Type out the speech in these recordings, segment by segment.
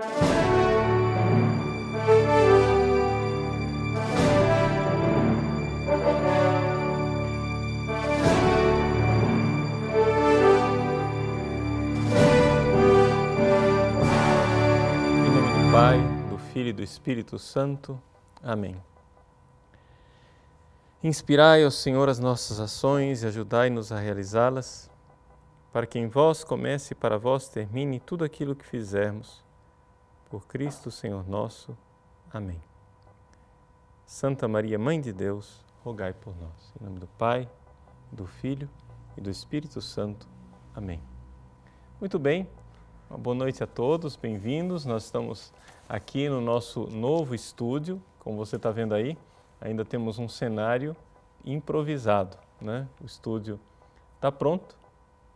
Pai, do Filho e do Espírito Santo. Amém. Inspirai, ó Senhor, as nossas ações e ajudai-nos a realizá-las, para que em vós comece e para vós termine tudo aquilo que fizermos. Por Cristo, Senhor nosso. Amém. Santa Maria, Mãe de Deus, rogai por nós. Em nome do Pai, do Filho e do Espírito Santo. Amém. Muito bem. Uma boa noite a todos, bem-vindos. Nós estamos aqui no nosso novo estúdio, como você está vendo aí, ainda temos um cenário improvisado, né? O estúdio está pronto,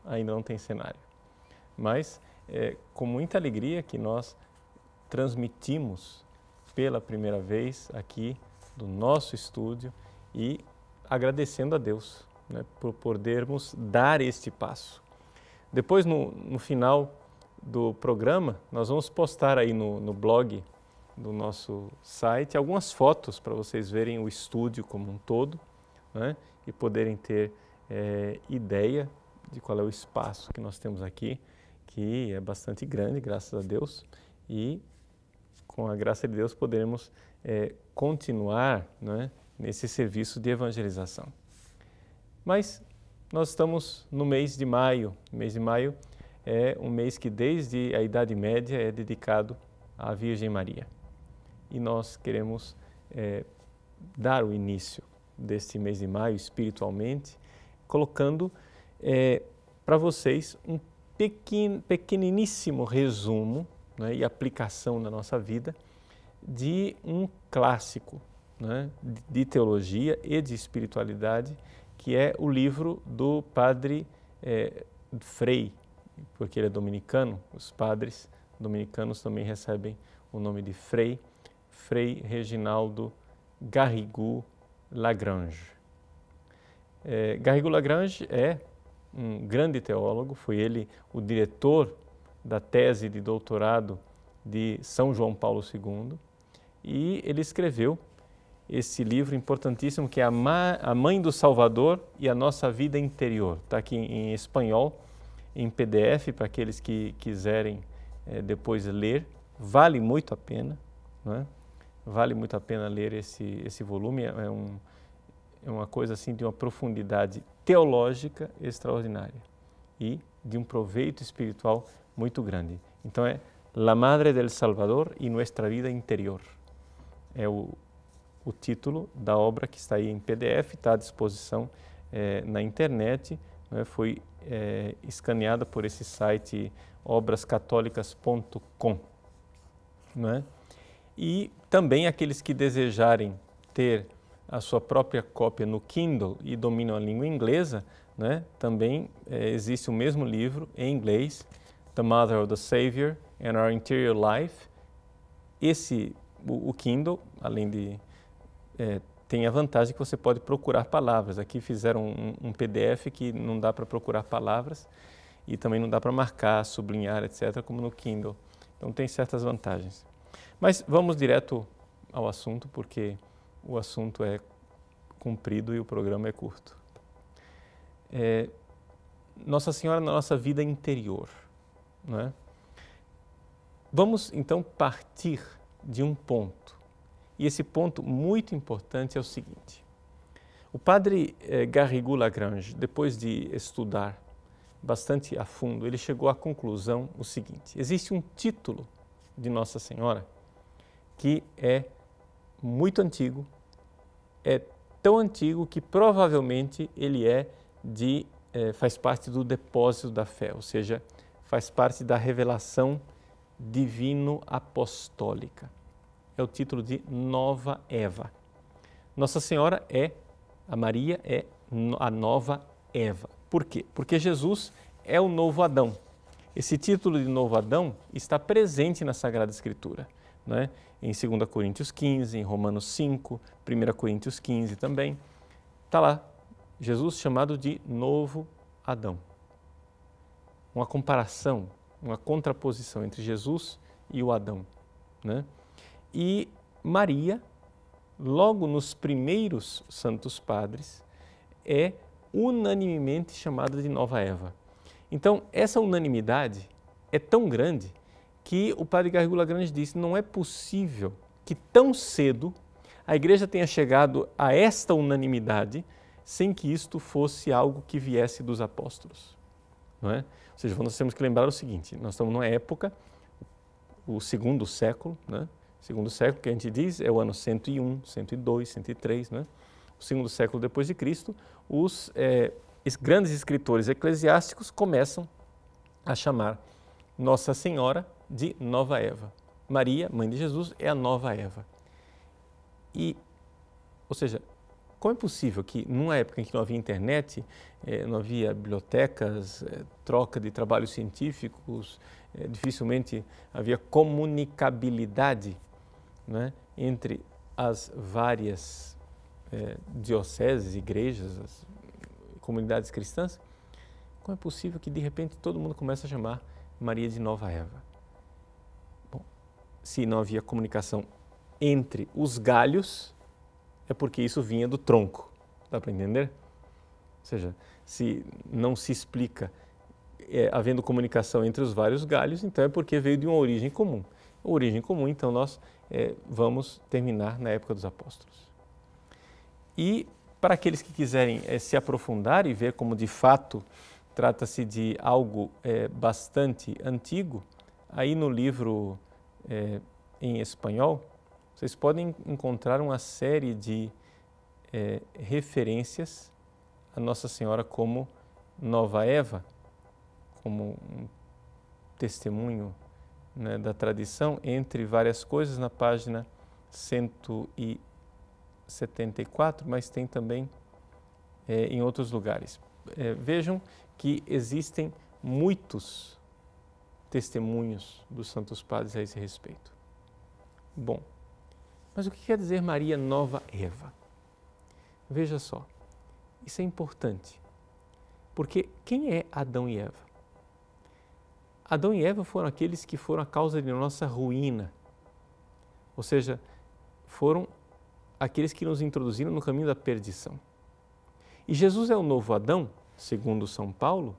ainda não tem cenário, mas é com muita alegria que nós transmitimos pela primeira vez aqui do nosso estúdio e agradecendo a Deus, né, por podermos dar este passo. Depois, no final do programa, nós vamos postar aí no blog do nosso site algumas fotos para vocês verem o estúdio como um todo, né? E poderem ter ideia de qual é o espaço que nós temos aqui, que é bastante grande, graças a Deus, e com a graça de Deus poderemos continuar, né, nesse serviço de evangelização. Mas nós estamos no mês de maio. O mês de maio é um mês que desde a Idade Média é dedicado à Virgem Maria. E nós queremos dar o início deste mês de maio espiritualmente, colocando para vocês um pequeniníssimo resumo, né, e aplicação na nossa vida de um clássico, né, de teologia e de espiritualidade, que é o livro do padre Frei, porque ele é dominicano. Os padres dominicanos também recebem o nome de Frei, Frei Reginaldo Garrigou-Lagrange. Garrigou-Lagrange é um grande teólogo, foi ele o diretor da tese de doutorado de São João Paulo II, e ele escreveu esse livro importantíssimo que é A Mãe do Salvador e a Nossa Vida Interior. Está aqui em espanhol, em PDF, para aqueles que quiserem depois ler. Vale muito a pena, não é? Vale muito a pena ler esse volume. É uma coisa assim de uma profundidade teológica extraordinária e de um proveito espiritual muito grande. Então é La Madre del Salvador y Nuestra Vida Interior. É o título da obra, que está aí em PDF, está à disposição na internet, né? Foi escaneada por esse site obrascatólicas.com, né? E também aqueles que desejarem ter a sua própria cópia no Kindle e dominam a língua inglesa, né? Também existe o mesmo livro em inglês, The Mother of the Savior and Our Interior Life. O Kindle, além de tem a vantagem que você pode procurar palavras. Aqui fizeram um PDF que não dá para procurar palavras e também não dá para marcar, sublinhar, etc., como no Kindle. Então tem certas vantagens. Mas vamos direto ao assunto, porque o assunto é comprido e o programa é curto. Nossa Senhora na nossa vida interior, não é? Vamos então partir de um ponto. E esse ponto muito importante é o seguinte: o padre Garrigou-Lagrange, depois de estudar bastante a fundo, ele chegou à conclusão o seguinte: existe um título de Nossa Senhora que é muito antigo, é tão antigo que provavelmente ele faz parte do depósito da fé, ou seja, faz parte da revelação divino-apostólica. É o título de Nova Eva. Nossa Senhora a Maria é a nova Eva. Por quê? Porque Jesus é o novo Adão. Esse título de novo Adão está presente na Sagrada Escritura, né? Em 2 Coríntios 15, em Romanos 5, 1 Coríntios 15 também. Está lá, Jesus chamado de novo Adão. Uma comparação, uma contraposição entre Jesus e o Adão, né? E Maria, logo nos primeiros santos padres, é unanimemente chamada de nova Eva. Então, essa unanimidade é tão grande que o padre Garrigou Lagrange disse: não é possível que tão cedo a Igreja tenha chegado a esta unanimidade sem que isto fosse algo que viesse dos apóstolos, não é? Ou seja, nós temos que lembrar o seguinte: nós estamos numa época, o segundo século, né? O segundo século que a gente diz é o ano 101, 102, 103, né? O segundo século depois de Cristo, os grandes escritores eclesiásticos começam a chamar Nossa Senhora de Nova Eva. Maria, mãe de Jesus, é a nova Eva. Ou seja, como é possível que, numa época em que não havia internet, não havia bibliotecas, troca de trabalhos científicos, dificilmente havia comunicabilidade, né, entre as várias dioceses, igrejas, as comunidades cristãs, como é possível que, de repente, todo mundo começa a chamar Maria de Nova Eva? Bom, se não havia comunicação entre os galhos, é porque isso vinha do tronco. Dá para entender? Ou seja, se não se explica havendo comunicação entre os vários galhos, então é porque veio de uma origem comum. A origem comum, então, nós vamos terminar na época dos apóstolos. E para aqueles que quiserem se aprofundar e ver como de fato trata-se de algo bastante antigo, aí no livro em espanhol, vocês podem encontrar uma série de referências a Nossa Senhora como Nova Eva, como um testemunho, né, da tradição, entre várias coisas, na página 174, mas tem também em outros lugares. Vejam que existem muitos testemunhos dos santos padres a esse respeito. Bom, mas o que quer dizer Maria Nova Eva? Veja só, isso é importante, porque quem é Adão e Eva? Adão e Eva foram aqueles que foram a causa de nossa ruína, ou seja, foram aqueles que nos introduziram no caminho da perdição. E Jesus é o novo Adão, segundo São Paulo,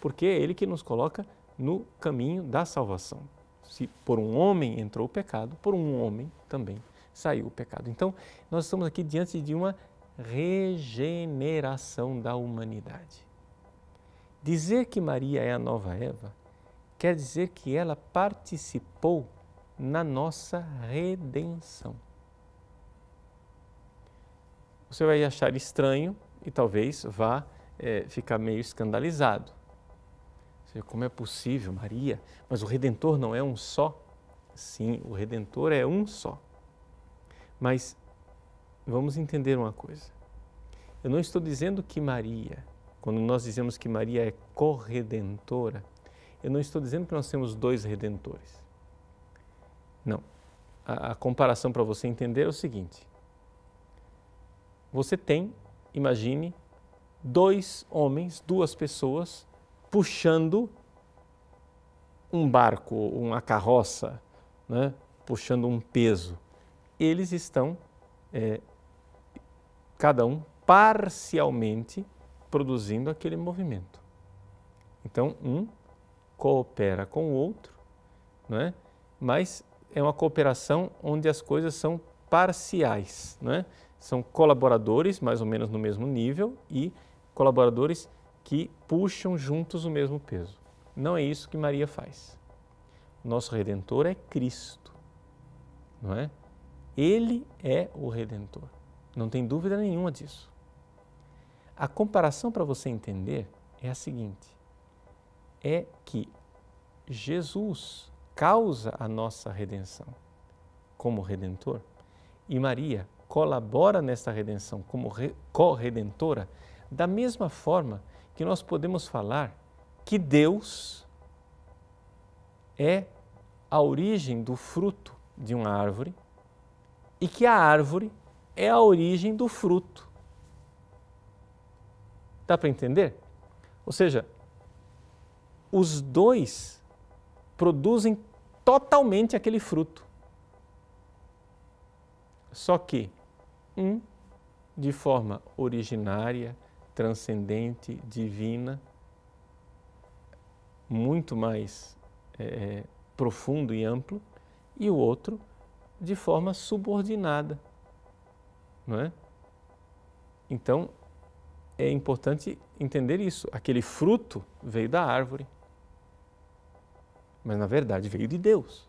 porque é ele que nos coloca no caminho da salvação. Se por um homem entrou o pecado, por um homem também saiu o pecado. Então, nós estamos aqui diante de uma regeneração da humanidade. Dizer que Maria é a nova Eva quer dizer que ela participou na nossa redenção. Você vai achar estranho e talvez vá ficar meio escandalizado. Ou seja, como é possível, Maria? Mas o Redentor não é um só? Sim, o Redentor é um só. Mas vamos entender uma coisa. Eu não estou dizendo que Maria, quando nós dizemos que Maria é corredentora, eu não estou dizendo que nós temos dois redentores. Não. A comparação para você entender é o seguinte. Você tem, imagine, dois homens, duas pessoas, puxando um barco, uma carroça, né? Puxando um peso. Eles estão, cada um, parcialmente produzindo aquele movimento. Então, um coopera com o outro, não é? Mas é uma cooperação onde as coisas são parciais, não é? São colaboradores, mais ou menos no mesmo nível, e colaboradores que puxam juntos o mesmo peso. Não é isso que Maria faz. Nosso Redentor é Cristo, não é? Ele é o Redentor, não tem dúvida nenhuma disso. A comparação para você entender é a seguinte, é que Jesus causa a nossa redenção como Redentor e Maria colabora nessa redenção como corredentora, da mesma forma que nós podemos falar que Deus é a origem do fruto de uma árvore e que a árvore é a origem do fruto. Dá para entender? Ou seja, os dois produzem totalmente aquele fruto. Só que de forma originária, transcendente, divina, muito mais profundo e amplo, e o outro de forma subordinada, não é? Então, é importante entender isso. Aquele fruto veio da árvore, mas na verdade veio de Deus.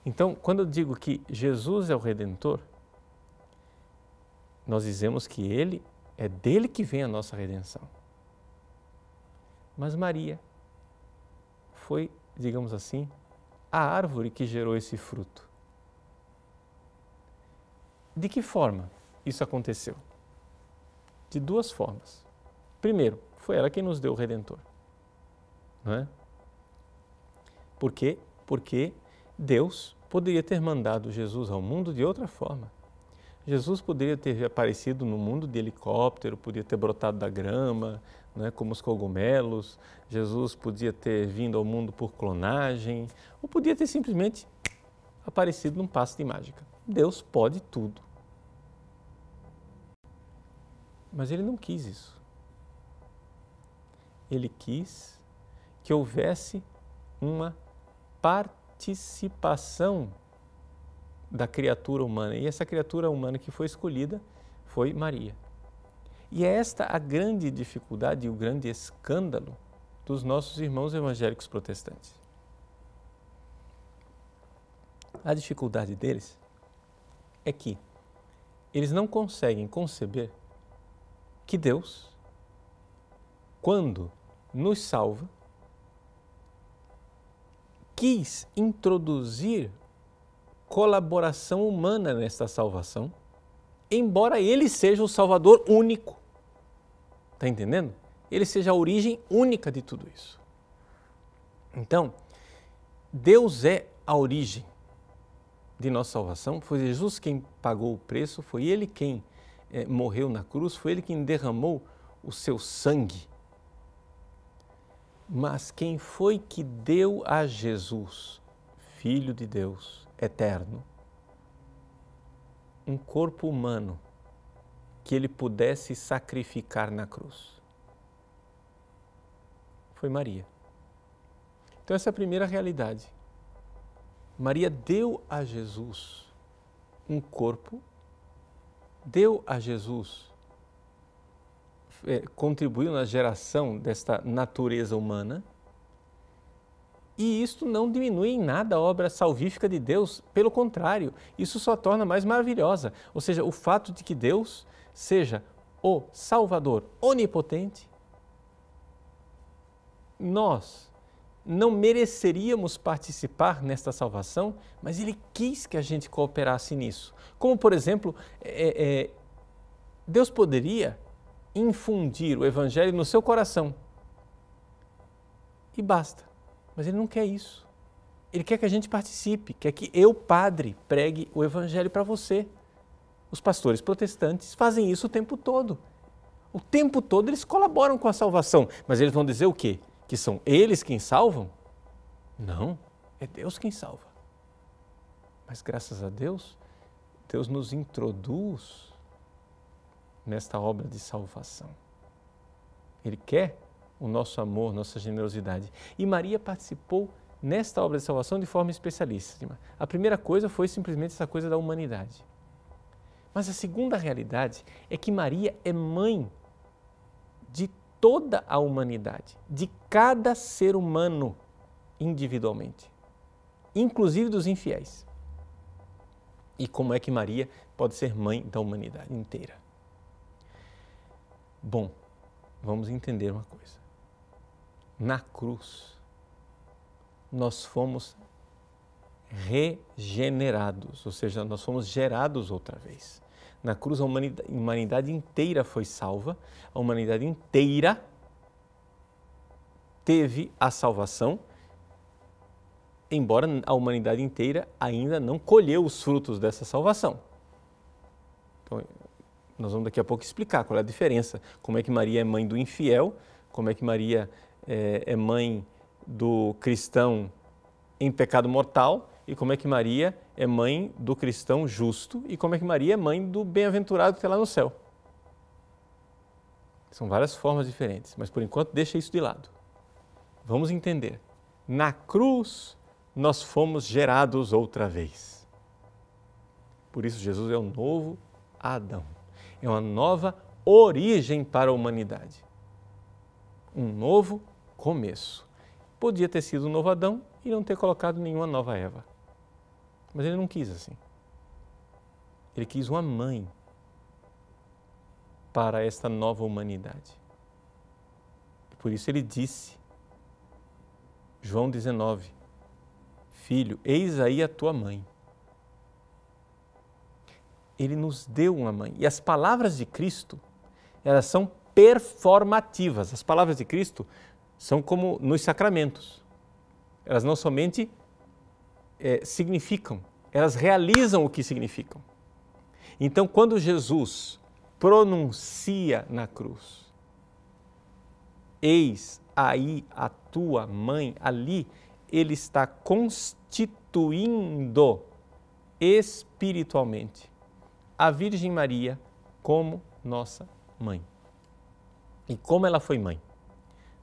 Então, quando eu digo que Jesus é o Redentor, nós dizemos que é dele que vem a nossa redenção. Mas Maria foi, digamos assim, a árvore que gerou esse fruto. De que forma isso aconteceu? De duas formas. Primeiro, foi ela quem nos deu o Redentor. Não é? Por quê? Porque Deus poderia ter mandado Jesus ao mundo de outra forma. Jesus poderia ter aparecido no mundo de helicóptero, podia ter brotado da grama, né, como os cogumelos. Jesus podia ter vindo ao mundo por clonagem, ou podia ter simplesmente aparecido num passe de mágica. Deus pode tudo. Mas ele não quis isso. Ele quis que houvesse uma participação da criatura humana. E essa criatura humana que foi escolhida foi Maria. E é esta a grande dificuldade e o grande escândalo dos nossos irmãos evangélicos protestantes. A dificuldade deles é que eles não conseguem conceber que Deus, quando nos salva, quis introduzir colaboração humana nesta salvação, embora ele seja o Salvador único. Está entendendo? Ele seja a origem única de tudo isso. Então, Deus é a origem de nossa salvação, foi Jesus quem pagou o preço, foi Ele quem morreu na cruz, foi Ele quem derramou o seu sangue. Mas quem foi que deu a Jesus, Filho de Deus, eterno, um corpo humano que ele pudesse sacrificar na cruz? Foi Maria. Então essa é a primeira realidade. Maria deu a Jesus um corpo, deu a Jesus, contribuiu na geração desta natureza humana. E isto não diminui em nada a obra salvífica de Deus, pelo contrário, isso só torna mais maravilhosa. Ou seja, o fato de que Deus seja o Salvador onipotente, nós não mereceríamos participar nesta salvação, mas Ele quis que a gente cooperasse nisso. Como, por exemplo, Deus poderia infundir o Evangelho no seu coração e basta. Mas Ele não quer isso. Ele quer que a gente participe, quer que eu, padre, pregue o Evangelho para você. Os pastores protestantes fazem isso o tempo todo. O tempo todo eles colaboram com a salvação, mas eles vão dizer o quê? Que são eles quem salvam? Não, é Deus quem salva. Mas graças a Deus, Deus nos introduz nesta obra de salvação. Ele quer o nosso amor, nossa generosidade. E Maria participou nesta obra de salvação de forma especialíssima. A primeira coisa foi simplesmente essa coisa da humanidade. Mas a segunda realidade é que Maria é mãe de toda a humanidade, de cada ser humano individualmente, inclusive dos infiéis. E como é que Maria pode ser mãe da humanidade inteira? Bom, vamos entender uma coisa. Na cruz, nós fomos regenerados, ou seja, nós fomos gerados outra vez. Na cruz, a humanidade inteira foi salva, a humanidade inteira teve a salvação, embora a humanidade inteira ainda não colheu os frutos dessa salvação. Então, nós vamos daqui a pouco explicar qual é a diferença, como é que Maria é mãe do infiel, como é que Maria é mãe do cristão em pecado mortal e como é que Maria é mãe do cristão justo e como é que Maria é mãe do bem-aventurado que está lá no céu. São várias formas diferentes, mas por enquanto deixa isso de lado. Vamos entender. Na cruz nós fomos gerados outra vez. Por isso Jesus é o novo Adão. É uma nova origem para a humanidade. Um novo começo. Podia ter sido um novo Adão e não ter colocado nenhuma nova Eva. Mas ele não quis assim. Ele quis uma mãe para esta nova humanidade. Por isso ele disse, João 19, Filho, eis aí a tua mãe. Ele nos deu uma mãe. E as palavras de Cristo, elas são performativas. As palavras de Cristo são como nos sacramentos. Elas não somente significam, elas realizam o que significam. Então, quando Jesus pronuncia na cruz, eis aí a tua mãe, ali ele está constituindo espiritualmente a Virgem Maria como nossa mãe. E como ela foi mãe?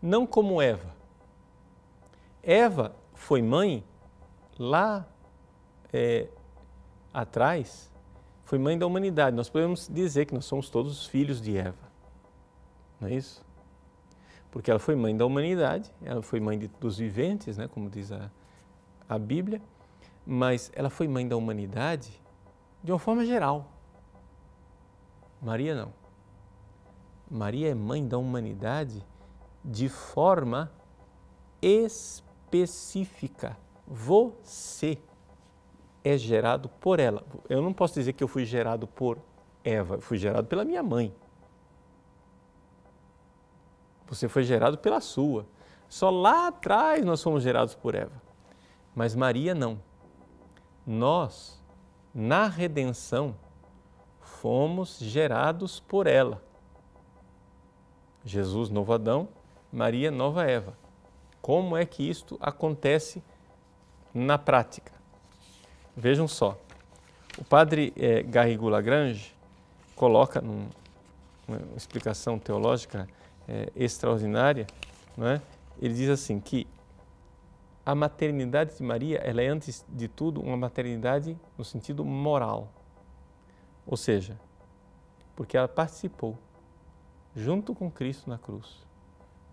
Não como Eva. Eva foi mãe lá atrás, foi mãe da humanidade. Nós podemos dizer que nós somos todos filhos de Eva. Não é isso? Porque ela foi mãe da humanidade, ela foi mãe dos viventes, né, como diz a Bíblia, mas ela foi mãe da humanidade de uma forma geral. Maria não. Maria é mãe da humanidade de forma específica. Você é gerado por ela. Eu não posso dizer que eu fui gerado por Eva, eu fui gerado pela minha mãe. Você foi gerado pela sua. Só lá atrás nós fomos gerados por Eva. Mas Maria não. Nós, na redenção, fomos gerados por ela. Jesus, novo Adão, Maria, nova Eva. Como é que isto acontece na prática? Vejam só, o padre Garrigou-Lagrange coloca numa explicação teológica extraordinária, não é? Ele diz assim que a maternidade de Maria, ela é antes de tudo uma maternidade no sentido moral, ou seja, porque ela participou junto com Cristo na cruz,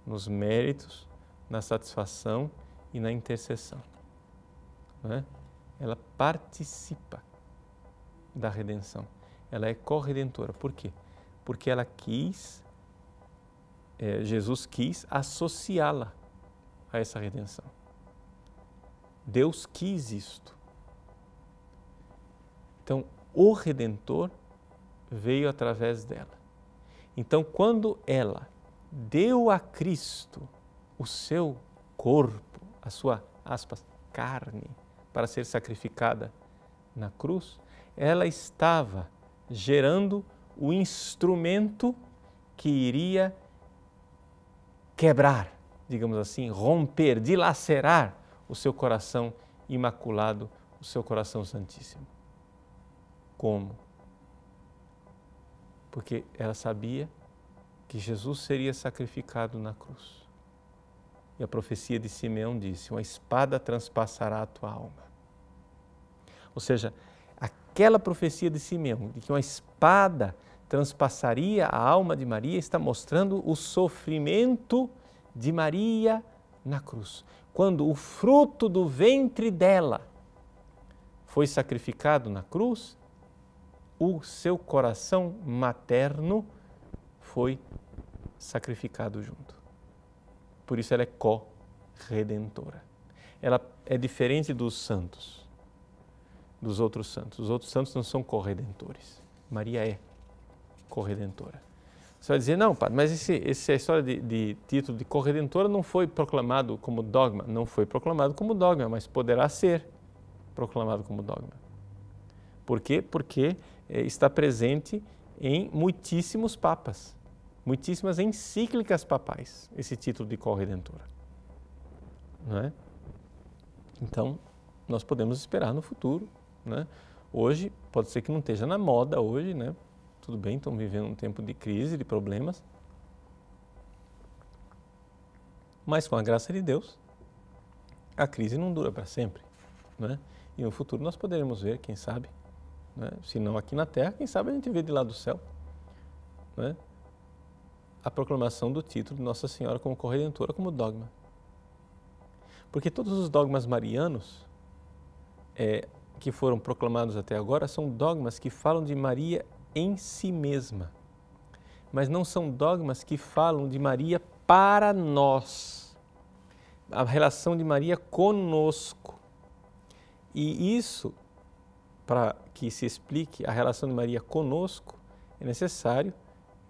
nos méritos, na satisfação e na intercessão. Não é? Ela participa da redenção. Ela é corredentora. Por quê? Porque ela quis, Jesus quis associá-la a essa redenção. Deus quis isto. Então, o Redentor veio através dela. Então, quando ela deu a Cristo o seu corpo, a sua, aspas, carne, para ser sacrificada na cruz, ela estava gerando o instrumento que iria quebrar, digamos assim, romper, dilacerar o seu coração imaculado, o seu coração santíssimo. Como? Porque ela sabia que Jesus seria sacrificado na cruz. E a profecia de Simeão disse, uma espada transpassará a tua alma. Ou seja, aquela profecia de Simeão, de que uma espada transpassaria a alma de Maria, está mostrando o sofrimento de Maria na cruz. Quando o fruto do ventre dela foi sacrificado na cruz, o seu coração materno foi sacrificado junto. Por isso ela é co-redentora. Ela é diferente dos santos, dos outros santos. Os outros santos não são corredentores. Maria é corredentora. Você vai dizer, não, padre, mas essa história de título de corredentora não foi proclamado como dogma. Não foi proclamado como dogma, mas poderá ser proclamado como dogma. Por quê? Porque está presente em muitíssimos papas, muitíssimas encíclicas papais, esse título de corredentora. Não é? Então, nós podemos esperar no futuro, né? Hoje, pode ser que não esteja na moda hoje, né? Tudo bem, estamos vivendo um tempo de crise, de problemas. Mas com a graça de Deus, a crise não dura para sempre, né? E no futuro nós poderemos ver, quem sabe, né? Se não aqui na Terra, quem sabe a gente vê de lá do céu, né? A proclamação do título de Nossa Senhora como Corredentora como dogma. Porque todos os dogmas marianos que foram proclamados até agora são dogmas que falam de Maria em si mesma, mas não são dogmas que falam de Maria para nós, a relação de Maria conosco. E isso, para que se explique a relação de Maria conosco, é necessário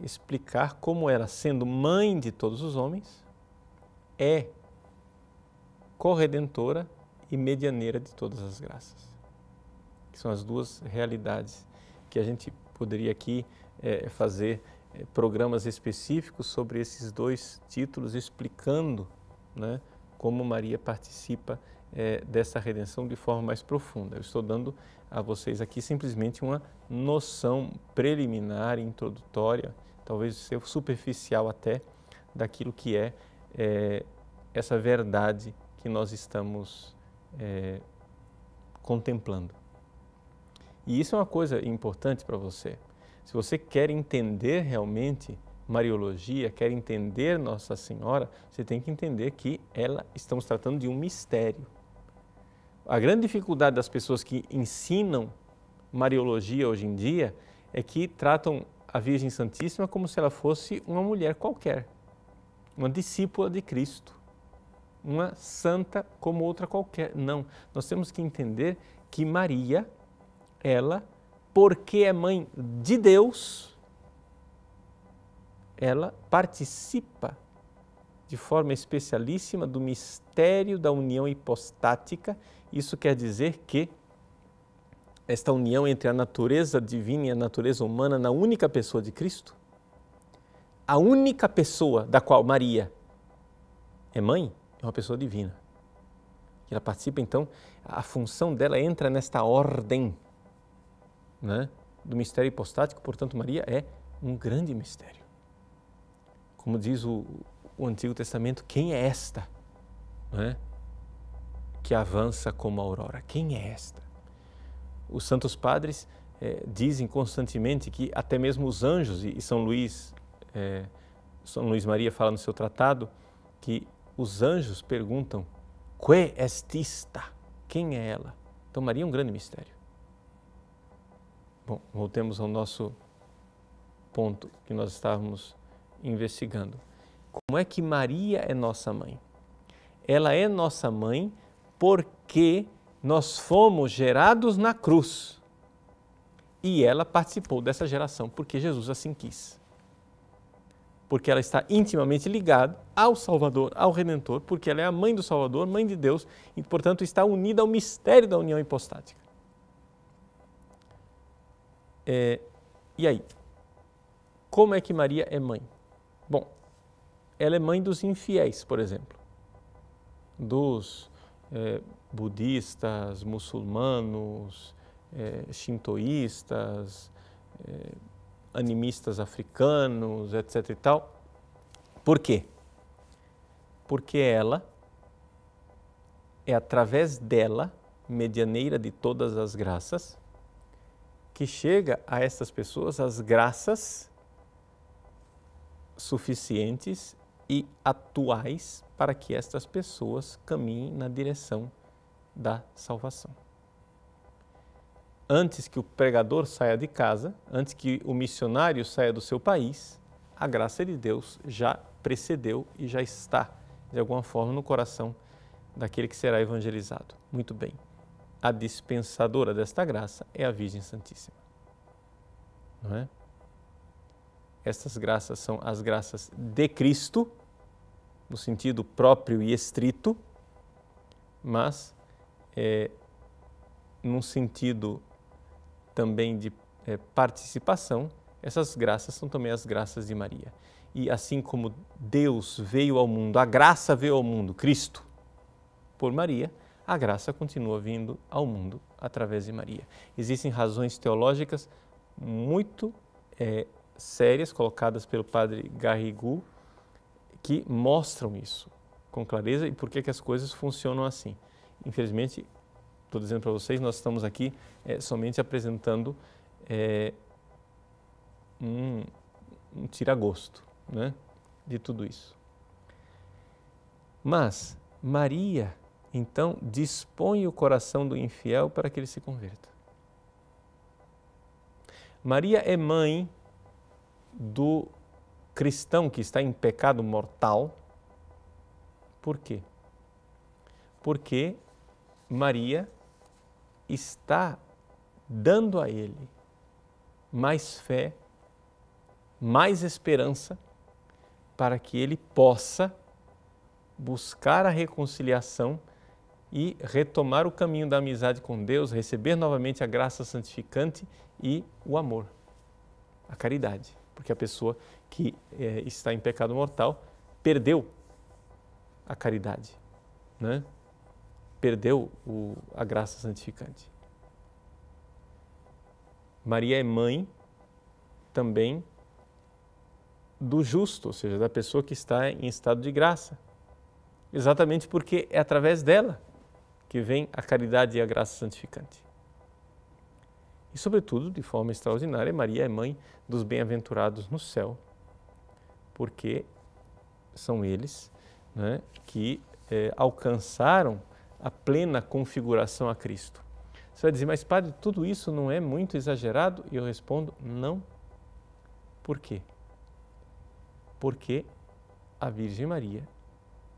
explicar como ela, sendo mãe de todos os homens, é corredentora e medianeira de todas as graças. Que são as duas realidades que a gente poderia aqui fazer programas específicos sobre esses dois títulos, explicando, né, como Maria participa dessa redenção de forma mais profunda. Eu estou dando a vocês aqui simplesmente uma noção preliminar, introdutória, talvez superficial até, daquilo que é essa verdade que nós estamos contemplando. E isso é uma coisa importante para você. Se você quer entender realmente Mariologia, quer entender Nossa Senhora, você tem que entender que estamos tratando de um mistério. A grande dificuldade das pessoas que ensinam Mariologia hoje em dia é que tratam a Virgem Santíssima como se ela fosse uma mulher qualquer, uma discípula de Cristo, uma santa como outra qualquer. Não, nós temos que entender que Maria, ela, porque é mãe de Deus, ela participa de forma especialíssima do mistério da união hipostática. Isso quer dizer que esta união entre a natureza divina e a natureza humana na única pessoa de Cristo, a única pessoa da qual Maria é mãe, é uma pessoa divina. Ela participa, então, a função dela entra nesta ordem, né, do mistério hipostático. Portanto, Maria é um grande mistério. Como diz o Antigo Testamento, quem é esta, né, que avança como a aurora? Quem é esta? Os santos padres dizem constantemente que até mesmo os anjos, e São Luís Maria fala no seu tratado, que os anjos perguntam, que est ista? Quem é ela? Então Maria é um grande mistério. Bom, voltemos ao nosso ponto que nós estávamos investigando. Como é que Maria é nossa mãe? Ela é nossa mãe porque nós fomos gerados na cruz e ela participou dessa geração porque Jesus assim quis. Porque ela está intimamente ligada ao Salvador, ao Redentor, porque ela é a mãe do Salvador, mãe de Deus, e, portanto, está unida ao mistério da união hipostática. E aí? Como é que Maria é mãe? Bom, ela é mãe dos infiéis, por exemplo, dos budistas, muçulmanos, shintoístas, animistas africanos, etc. e tal. Por quê? Porque ela é através dela, medianeira de todas as graças, que chega a essas pessoas as graças suficientes e atuais para que estas pessoas caminhem na direção da salvação. Antes que o pregador saia de casa, antes que o missionário saia do seu país, a graça de Deus já precedeu e já está, de alguma forma, no coração daquele que será evangelizado. Muito bem. A dispensadora desta graça é a Virgem Santíssima. Não é? Estas graças são as graças de Cristo, no sentido próprio e estrito, mas num sentido também de participação, essas graças são também as graças de Maria. E assim como Deus veio ao mundo, a graça veio ao mundo, Cristo, por Maria, a graça continua vindo ao mundo através de Maria. Existem razões teológicas muito sérias colocadas pelo padre Garrigou que mostram isso com clareza e por que as coisas funcionam assim. Infelizmente, estou dizendo para vocês, nós estamos aqui somente apresentando um tira-gosto, né, de tudo isso. Mas Maria, então, dispõe o coração do infiel para que ele se converta. Maria é mãe do cristão que está em pecado mortal. Por quê? Porque Maria está dando a ele mais fé, mais esperança, para que ele possa buscar a reconciliação e retomar o caminho da amizade com Deus, receber novamente a graça santificante e o amor, a caridade. Porque a pessoa que está em pecado mortal perdeu a caridade, né? Perdeu a graça santificante. Maria é mãe também do justo, ou seja, da pessoa que está em estado de graça. Exatamente porque é através dela que vem a caridade e a graça santificante. E, sobretudo, de forma extraordinária, Maria é mãe dos bem-aventurados no céu, porque são eles, né, que alcançaram a plena configuração a Cristo. Você vai dizer, mas padre, tudo isso não é muito exagerado? E eu respondo, não. Por quê? Porque a Virgem Maria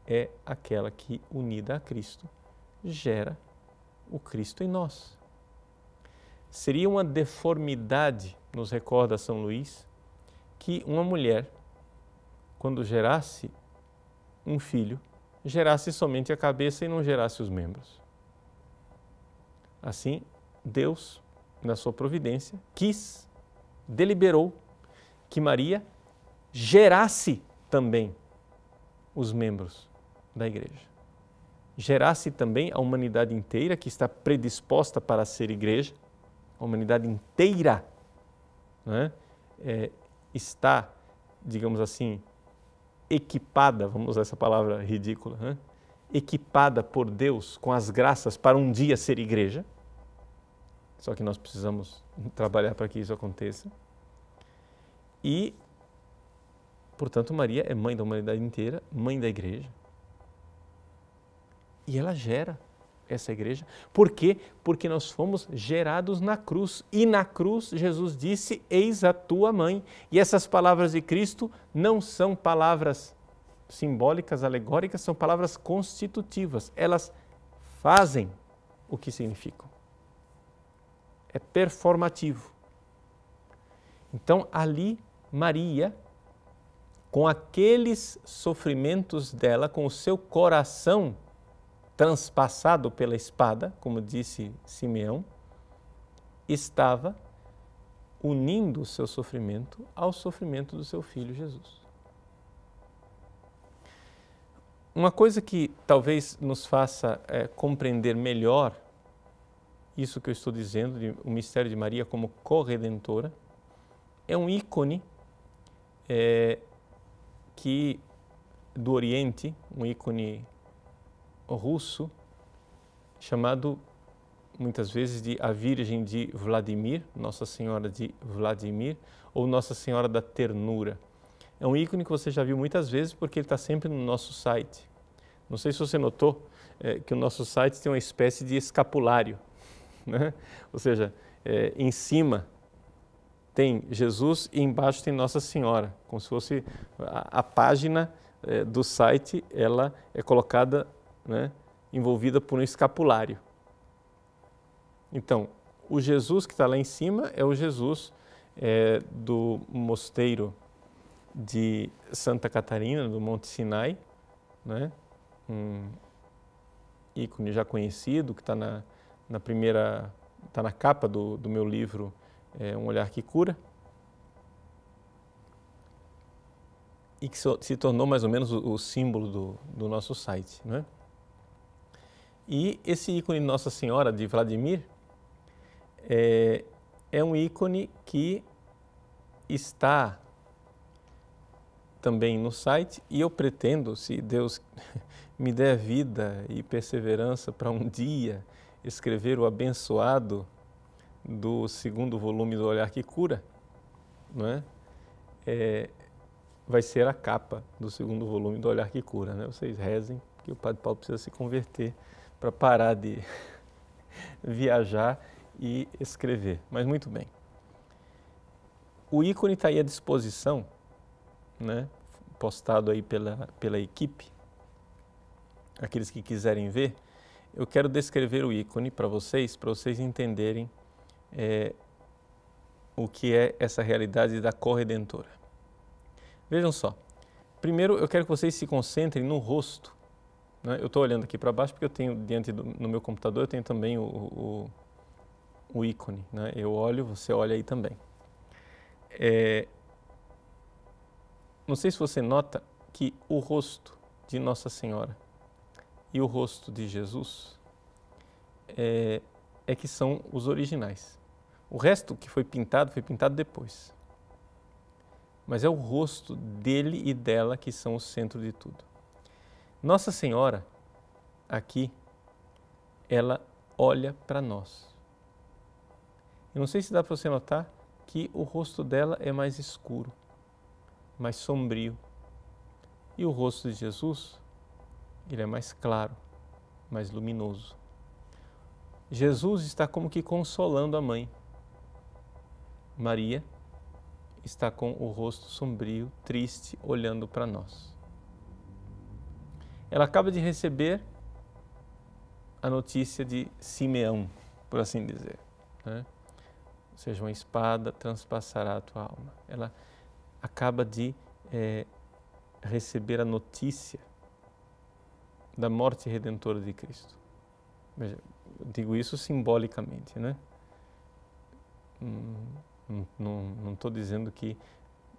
é aquela que, unida a Cristo, gera o Cristo em nós. Seria uma deformidade, nos recorda São Luís, que uma mulher, quando gerasse um filho, gerasse somente a cabeça e não gerasse os membros. Assim, Deus, na sua providência, deliberou que Maria gerasse também os membros da Igreja. Gerasse também a humanidade inteira que está predisposta para ser Igreja, a humanidade inteira, né, está, digamos assim, equipada, vamos usar essa palavra ridícula, né, equipada por Deus com as graças para um dia ser Igreja. Só que nós precisamos trabalhar para que isso aconteça. E, portanto, Maria é mãe da humanidade inteira, mãe da Igreja. E ela gera essa Igreja. Por quê? Porque nós fomos gerados na cruz. E na cruz Jesus disse, eis a tua mãe. E essas palavras de Cristo não são palavras simbólicas, alegóricas, são palavras constitutivas. Elas fazem o que significam. É performativo. Então, ali, Maria, com aqueles sofrimentos dela, com o seu coração transpassado pela espada, como disse Simeão, estava unindo o seu sofrimento ao sofrimento do seu filho Jesus. Uma coisa que talvez nos faça compreender melhor isso que eu estou dizendo, o mistério de Maria como corredentora, é um ícone do Oriente, um ícone russo, chamado muitas vezes de a Virgem de Vladimir, Nossa Senhora de Vladimir, ou Nossa Senhora da Ternura. É um ícone que você já viu muitas vezes porque ele está sempre no nosso site. Não sei se você notou que o nosso site tem uma espécie de escapulário, né? Ou seja, em cima tem Jesus e embaixo tem Nossa Senhora, como se fosse a página do site, ela é colocada, né, envolvida por um escapulário. Então, o Jesus que está lá em cima é o Jesus do mosteiro de Santa Catarina, do Monte Sinai, né? Um ícone já conhecido, que está está na capa do meu livro Um Olhar que Cura, e que se tornou mais ou menos o símbolo do nosso site, não é? E esse ícone de Nossa Senhora de Vladimir é um ícone que está também no site, e eu pretendo, se Deus me der vida e perseverança para um dia escrever o abençoado do segundo volume do Olhar que Cura, não é? Vai ser a capa do segundo volume do Olhar que Cura, né? Vocês rezem, que o Padre Paulo precisa se converter para parar de viajar e escrever. Mas muito bem. O ícone está aí à disposição, né? Postado aí pela equipe. Aqueles que quiserem ver, eu quero descrever o ícone para vocês entenderem o que é essa realidade da corredentora. Vejam só. Primeiro, eu quero que vocês se concentrem no rosto. Né? Eu estou olhando aqui para baixo porque eu tenho no meu computador, eu tenho também o ícone. Né? Eu olho, você olha aí também. Não sei se você nota que o rosto de Nossa Senhora e o rosto de Jesus que são os originais. O resto que foi pintado depois. Mas é o rosto dele e dela que são o centro de tudo. Nossa Senhora, aqui, ela olha para nós. Eu não sei se dá para você notar que o rosto dela é mais escuro, mais sombrio. E o rosto de Jesus, ele é mais claro, mais luminoso. Jesus está como que consolando a mãe. Maria está com o rosto sombrio, triste, olhando para nós. Ela acaba de receber a notícia de Simeão, por assim dizer. Né? Ou seja, uma espada transpassará a tua alma. Ela acaba de receber a notícia da morte redentora de Cristo. Veja, eu digo isso simbolicamente, né? Não estou dizendo que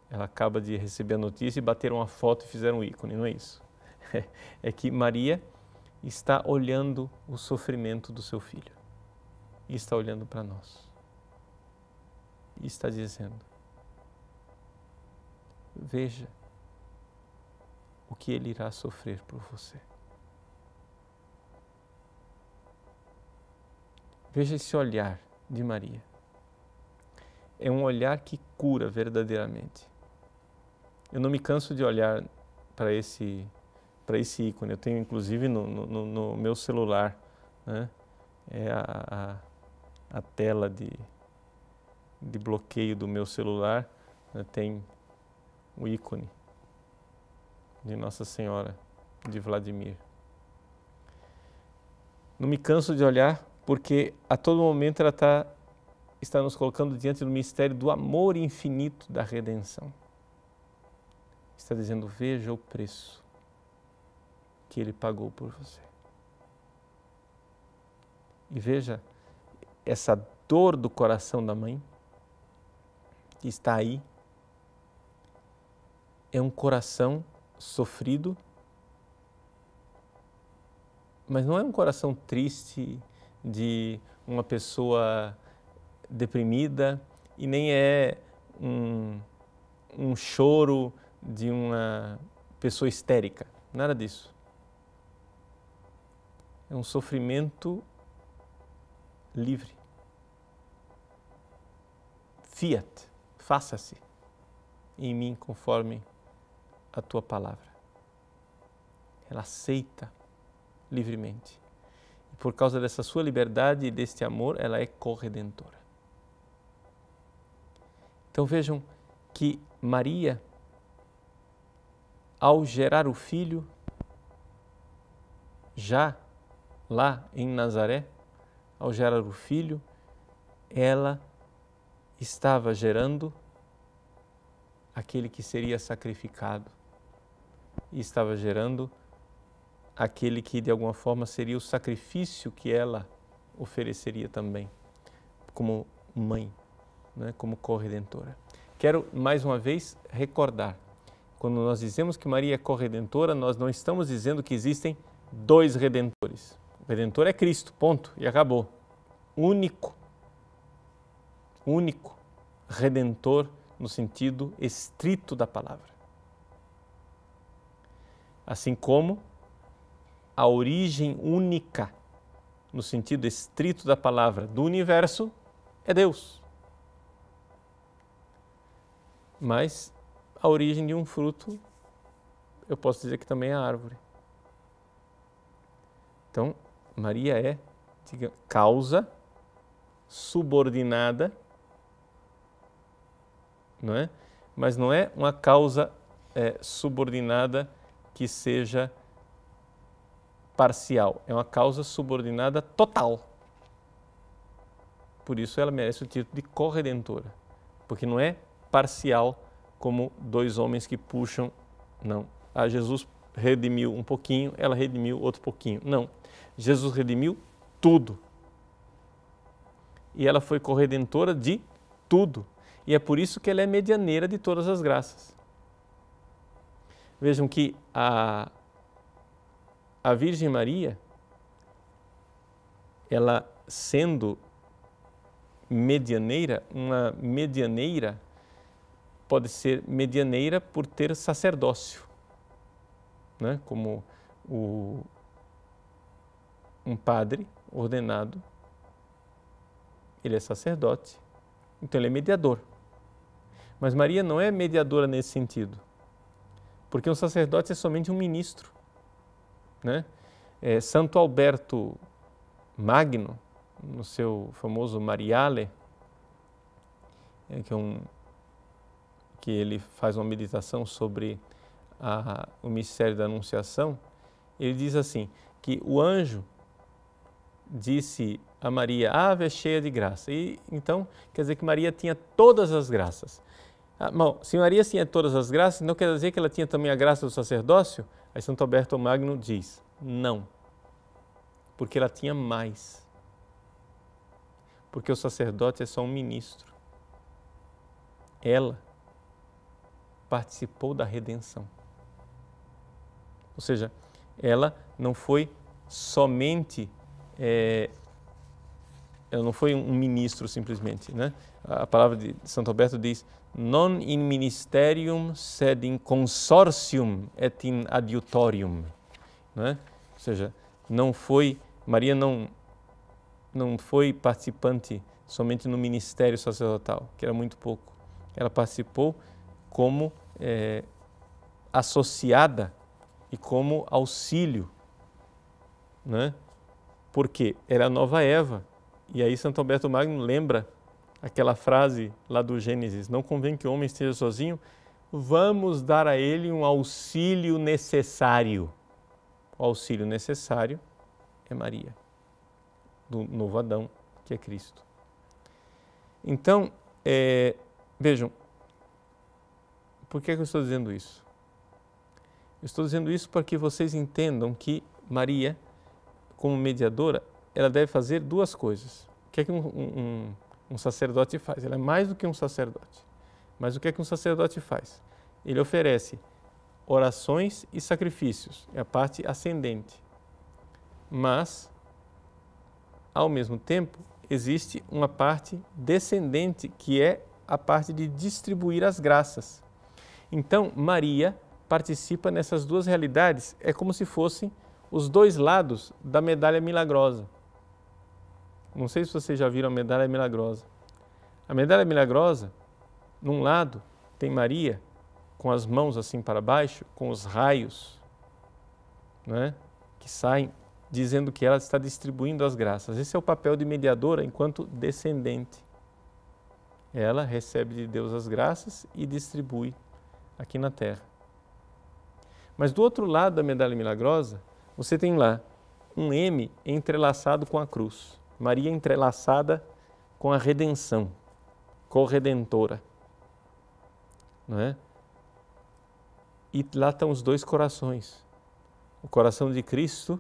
ela acaba de receber a notícia e bateram uma foto e fizeram um ícone, não é isso. É que Maria está olhando o sofrimento do seu filho e está olhando para nós e está dizendo: veja o que ele irá sofrer por você. Veja esse olhar de Maria. É um olhar que cura verdadeiramente. Eu não me canso de olhar para esse ícone. Eu tenho inclusive no meu celular, né? É a tela de bloqueio do meu celular, né? Tem o ícone de Nossa Senhora de Vladimir. Não me canso de olhar porque a todo momento ela está nos colocando diante do mistério do amor infinito da redenção. Está dizendo: veja o preço que ele pagou por você. E veja essa dor do coração da mãe que está aí. É um coração sofrido, mas não é um coração triste de uma pessoa deprimida e nem é um choro de uma pessoa histérica, nada disso. É um sofrimento livre. Fiat, faça-se em mim conforme a tua palavra. Ela aceita livremente. E por causa dessa sua liberdade e deste amor, ela é corredentora. Então vejam que Maria, ao gerar o filho, já lá em Nazaré, ao gerar o filho, ela estava gerando aquele que seria sacrificado e estava gerando aquele que de alguma forma seria o sacrifício que ela ofereceria também como mãe, né, como corredentora. Quero mais uma vez recordar, quando nós dizemos que Maria é corredentora, nós não estamos dizendo que existem dois redentores, O Redentor é Cristo, ponto, e acabou. Único Redentor no sentido estrito da palavra. Assim como a origem única, no sentido estrito da palavra, do universo é Deus. Mas a origem de um fruto, eu posso dizer que também é a árvore. Então, Maria é, digamos, causa subordinada, não é? Mas não é uma causa subordinada que seja parcial, é uma causa subordinada total. Por isso ela merece o título de corredentora, porque não é parcial como dois homens que puxam, não. Jesus redimiu um pouquinho, ela redimiu outro pouquinho. Não, Jesus redimiu tudo. E ela foi corredentora de tudo. E é por isso que ela é medianeira de todas as graças. Vejam que a Virgem Maria, ela sendo medianeira, uma medianeira pode ser medianeira por ter sacerdócio, né? Como um padre ordenado, ele é sacerdote, então ele é mediador. Mas Maria não é mediadora nesse sentido, porque um sacerdote é somente um ministro, né? Santo Alberto Magno, no seu famoso Mariale, que ele faz uma meditação sobre o mistério da Anunciação, ele diz assim, que o anjo disse a Maria, ave cheia de graça. E então, quer dizer que Maria tinha todas as graças. Bom, se Maria tinha todas as graças, não quer dizer que ela tinha também a graça do sacerdócio? Aí Santo Alberto Magno diz, não, porque ela tinha mais. Porque o sacerdote é só um ministro. Ela participou da redenção. Ou seja, ela não foi somente, ela não foi um ministro simplesmente, né? A palavra de Santo Alberto diz, non in ministerium sed in consortium et in adiutorium, né? Ou seja, Maria não foi participante somente no ministério sacerdotal, que era muito pouco. Ela participou como associada e como auxílio, né? Porque era a nova Eva. E aí Santo Alberto Magno lembra aquela frase lá do Gênesis, não convém que o homem esteja sozinho, vamos dar a ele um auxílio necessário. O auxílio necessário é Maria, do novo Adão, que é Cristo. Então, vejam, por que eu estou dizendo isso? Eu estou dizendo isso para que vocês entendam que Maria, como mediadora, ela deve fazer duas coisas. O que é que um sacerdote faz? Ela é mais do que um sacerdote. Mas o que é que um sacerdote faz? Ele oferece orações e sacrifícios, é a parte ascendente. Mas, ao mesmo tempo, existe uma parte descendente, que é a parte de distribuir as graças. Então, Maria participa nessas duas realidades, é como se fossem os dois lados da medalha milagrosa. Não sei se vocês já viram a medalha milagrosa. A medalha milagrosa, num lado, tem Maria com as mãos assim para baixo, com os raios, né, que saem dizendo que ela está distribuindo as graças. Esse é o papel de mediadora enquanto descendente. Ela recebe de Deus as graças e distribui aqui na terra. Mas do outro lado da medalha milagrosa, você tem lá um M entrelaçado com a cruz. Maria entrelaçada com a redenção, corredentora, não é? E lá estão os dois corações. O coração de Cristo,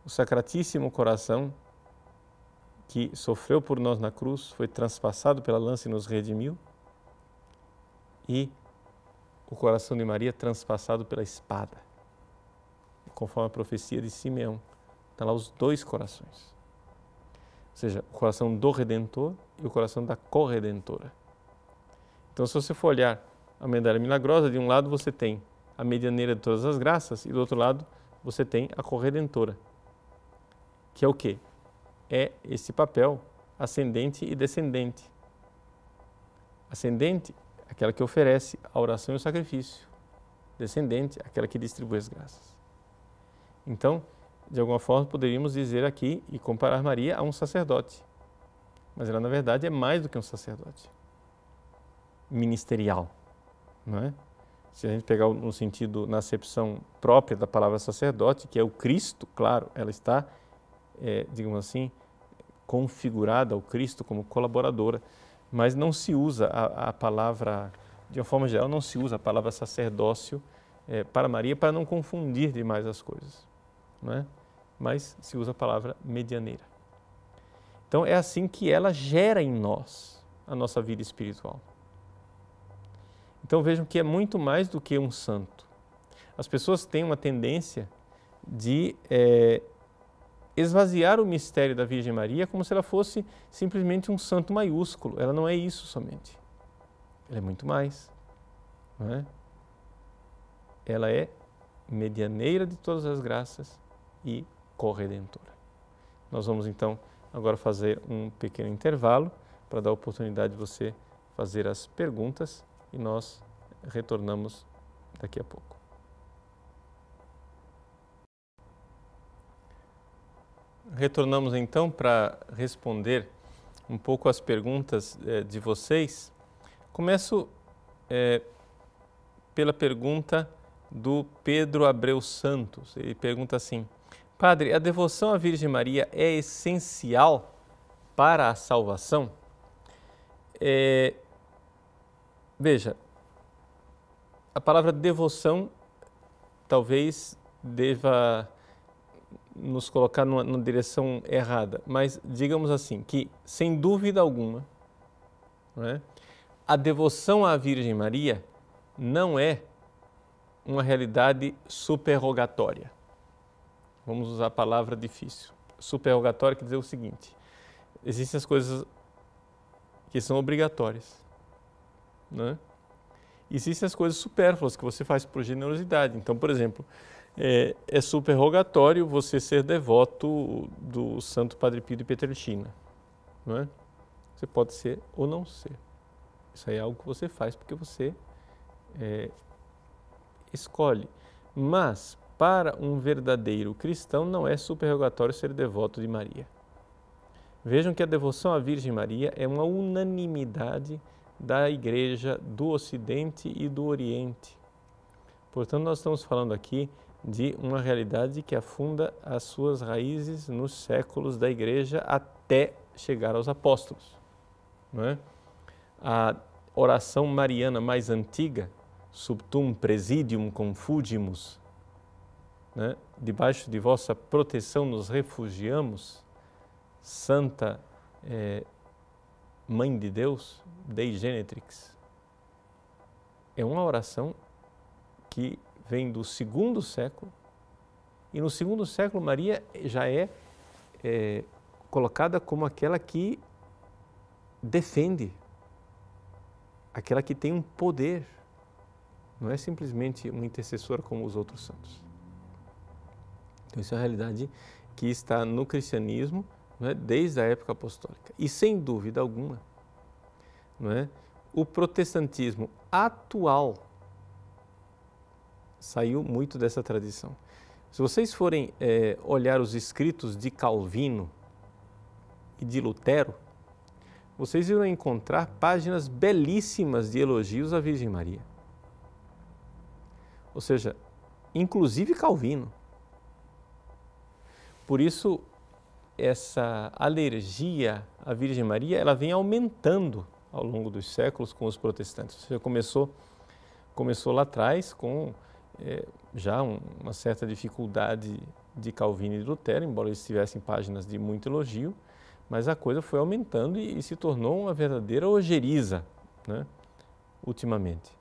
o sacratíssimo coração que sofreu por nós na cruz, foi transpassado pela lança e nos redimiu, e o coração de Maria transpassado pela espada, conforme a profecia de Simeão, Está lá os dois corações. Ou seja, o coração do Redentor e o coração da corredentora. Então, se você for olhar a medalha milagrosa, de um lado você tem a medianeira de todas as graças e do outro lado você tem a corredentora, que é o quê? É esse papel ascendente e descendente. Ascendente, aquela que oferece a oração e o sacrifício. Descendente, aquela que distribui as graças. Então, de alguma forma, poderíamos dizer aqui e comparar Maria a um sacerdote. Mas ela, na verdade, é mais do que um sacerdote ministerial, não é? Se a gente pegar no sentido, na acepção própria da palavra sacerdote, que é o Cristo, claro, ela está, digamos assim, configurada ao Cristo como colaboradora, mas não se usa a palavra, de uma forma geral, não se usa a palavra sacerdócio para Maria para não confundir demais as coisas, não é? Mas se usa a palavra medianeira. Então é assim que ela gera em nós a nossa vida espiritual. Então vejam que é muito mais do que um santo. As pessoas têm uma tendência de esvaziar o mistério da Virgem Maria como se ela fosse simplesmente um santo maiúsculo. Ela não é isso somente. Ela é muito mais, não é? Ela é medianeira de todas as graças e corredentora. Nós vamos então agora fazer um pequeno intervalo para dar a oportunidade de você fazer as perguntas e nós retornamos daqui a pouco. Retornamos então para responder um pouco as perguntas de vocês. Começo pela pergunta do Pedro Abreu Santos. Ele pergunta assim: Padre, a devoção à Virgem Maria é essencial para a salvação? Veja, a palavra devoção talvez deva nos colocar numa direção errada, mas digamos assim, que sem dúvida alguma, não é? A devoção à Virgem Maria não é uma realidade superrogatória. Vamos usar a palavra difícil. Superrogatória quer dizer o seguinte: existem as coisas que são obrigatórias, não é? Existem as coisas supérfluas que você faz por generosidade. Então, por exemplo, é superrogatório você ser devoto do Santo Padre Pio de Pietrelcina, não é? Você pode ser ou não ser. Isso aí é algo que você faz porque você escolhe. Mas, para um verdadeiro cristão, não é superrogatório ser devoto de Maria. Vejam que a devoção à Virgem Maria é uma unanimidade da Igreja do Ocidente e do Oriente. Portanto, nós estamos falando aqui de uma realidade que afunda as suas raízes nos séculos da Igreja até chegar aos apóstolos, não é? A oração mariana mais antiga, Sub tum presidium confugimus, né? Debaixo de vossa proteção nos refugiamos, Santa Mãe de Deus, Dei Genetrix, é uma oração que vem do segundo século, e no segundo século Maria já é colocada como aquela que defende, aquela que tem um poder, não é simplesmente uma intercessora como os outros santos. Então isso é uma realidade que está no cristianismo, não é, desde a época apostólica. E sem dúvida alguma, não é, o protestantismo atual saiu muito dessa tradição. Se vocês forem olhar os escritos de Calvino e de Lutero, vocês irão encontrar páginas belíssimas de elogios à Virgem Maria. Ou seja, inclusive Calvino. Por isso, essa alergia à Virgem Maria, ela vem aumentando ao longo dos séculos com os protestantes. Ou seja, começou lá atrás com já uma certa dificuldade de Calvino e de Lutero, embora eles tivessem páginas de muito elogio, mas a coisa foi aumentando e se tornou uma verdadeira ojeriza, né, ultimamente.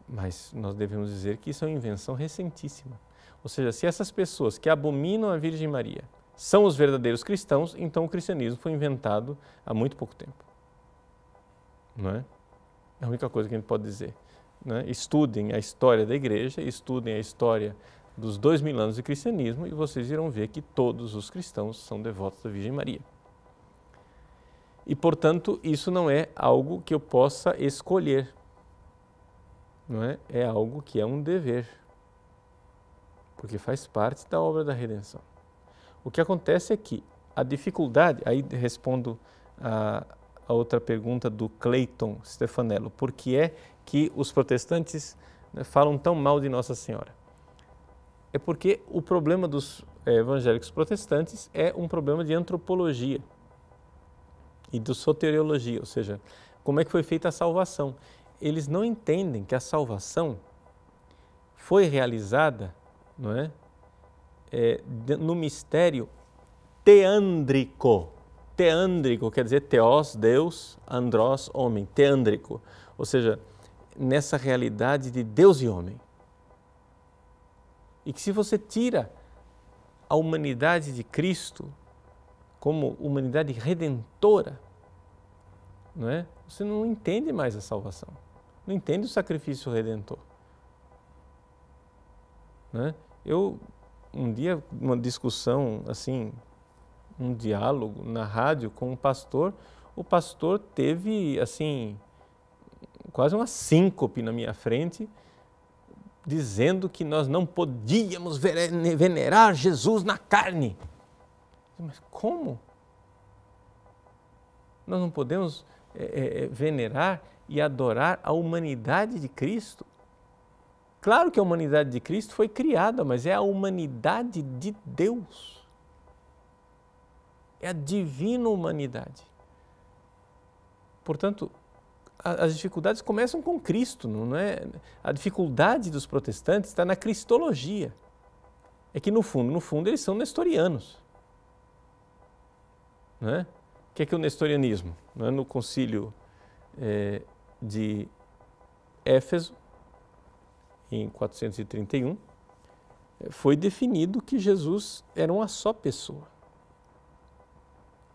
Mas nós devemos dizer que isso é uma invenção recentíssima. Ou seja, se essas pessoas que abominam a Virgem Maria são os verdadeiros cristãos, então o cristianismo foi inventado há muito pouco tempo. Não é? É a única coisa que a gente pode dizer. Né? Estudem a história da igreja, estudem a história dos 2000 anos de cristianismo e vocês irão ver que todos os cristãos são devotos da Virgem Maria. E, portanto, isso não é algo que eu possa escolher. Não é? É algo que é um dever, porque faz parte da obra da redenção. O que acontece é que a dificuldade, aí respondo a outra pergunta do Cleiton Stefanello, por que é que os protestantes falam tão mal de Nossa Senhora? É porque o problema dos evangélicos protestantes é um problema de antropologia e de soteriologia, ou seja, como é que foi feita a salvação. Eles não entendem que a salvação foi realizada, não é? No mistério teândrico. Teândrico quer dizer teos, Deus, andros, homem, teândrico. Ou seja, nessa realidade de Deus e homem. E que se você tira a humanidade de Cristo como humanidade redentora, não é? Você não entende mais a salvação. Não entende o sacrifício redentor. Não é? Eu, um dia, uma discussão, assim, um diálogo na rádio com um pastor, o pastor teve, assim, quase uma síncope na minha frente, dizendo que nós não podíamos venerar Jesus na carne. Mas como? Nós não podemos venerar e adorar a humanidade de Cristo? Claro que a humanidade de Cristo foi criada, mas é a humanidade de Deus. É a divina humanidade. Portanto, as dificuldades começam com Cristo, não é? A dificuldade dos protestantes está na cristologia. É que no fundo, eles são nestorianos. Não é? O que é o nestorianismo? Não é? No concílio de Éfeso, em 431, foi definido que Jesus era uma só pessoa.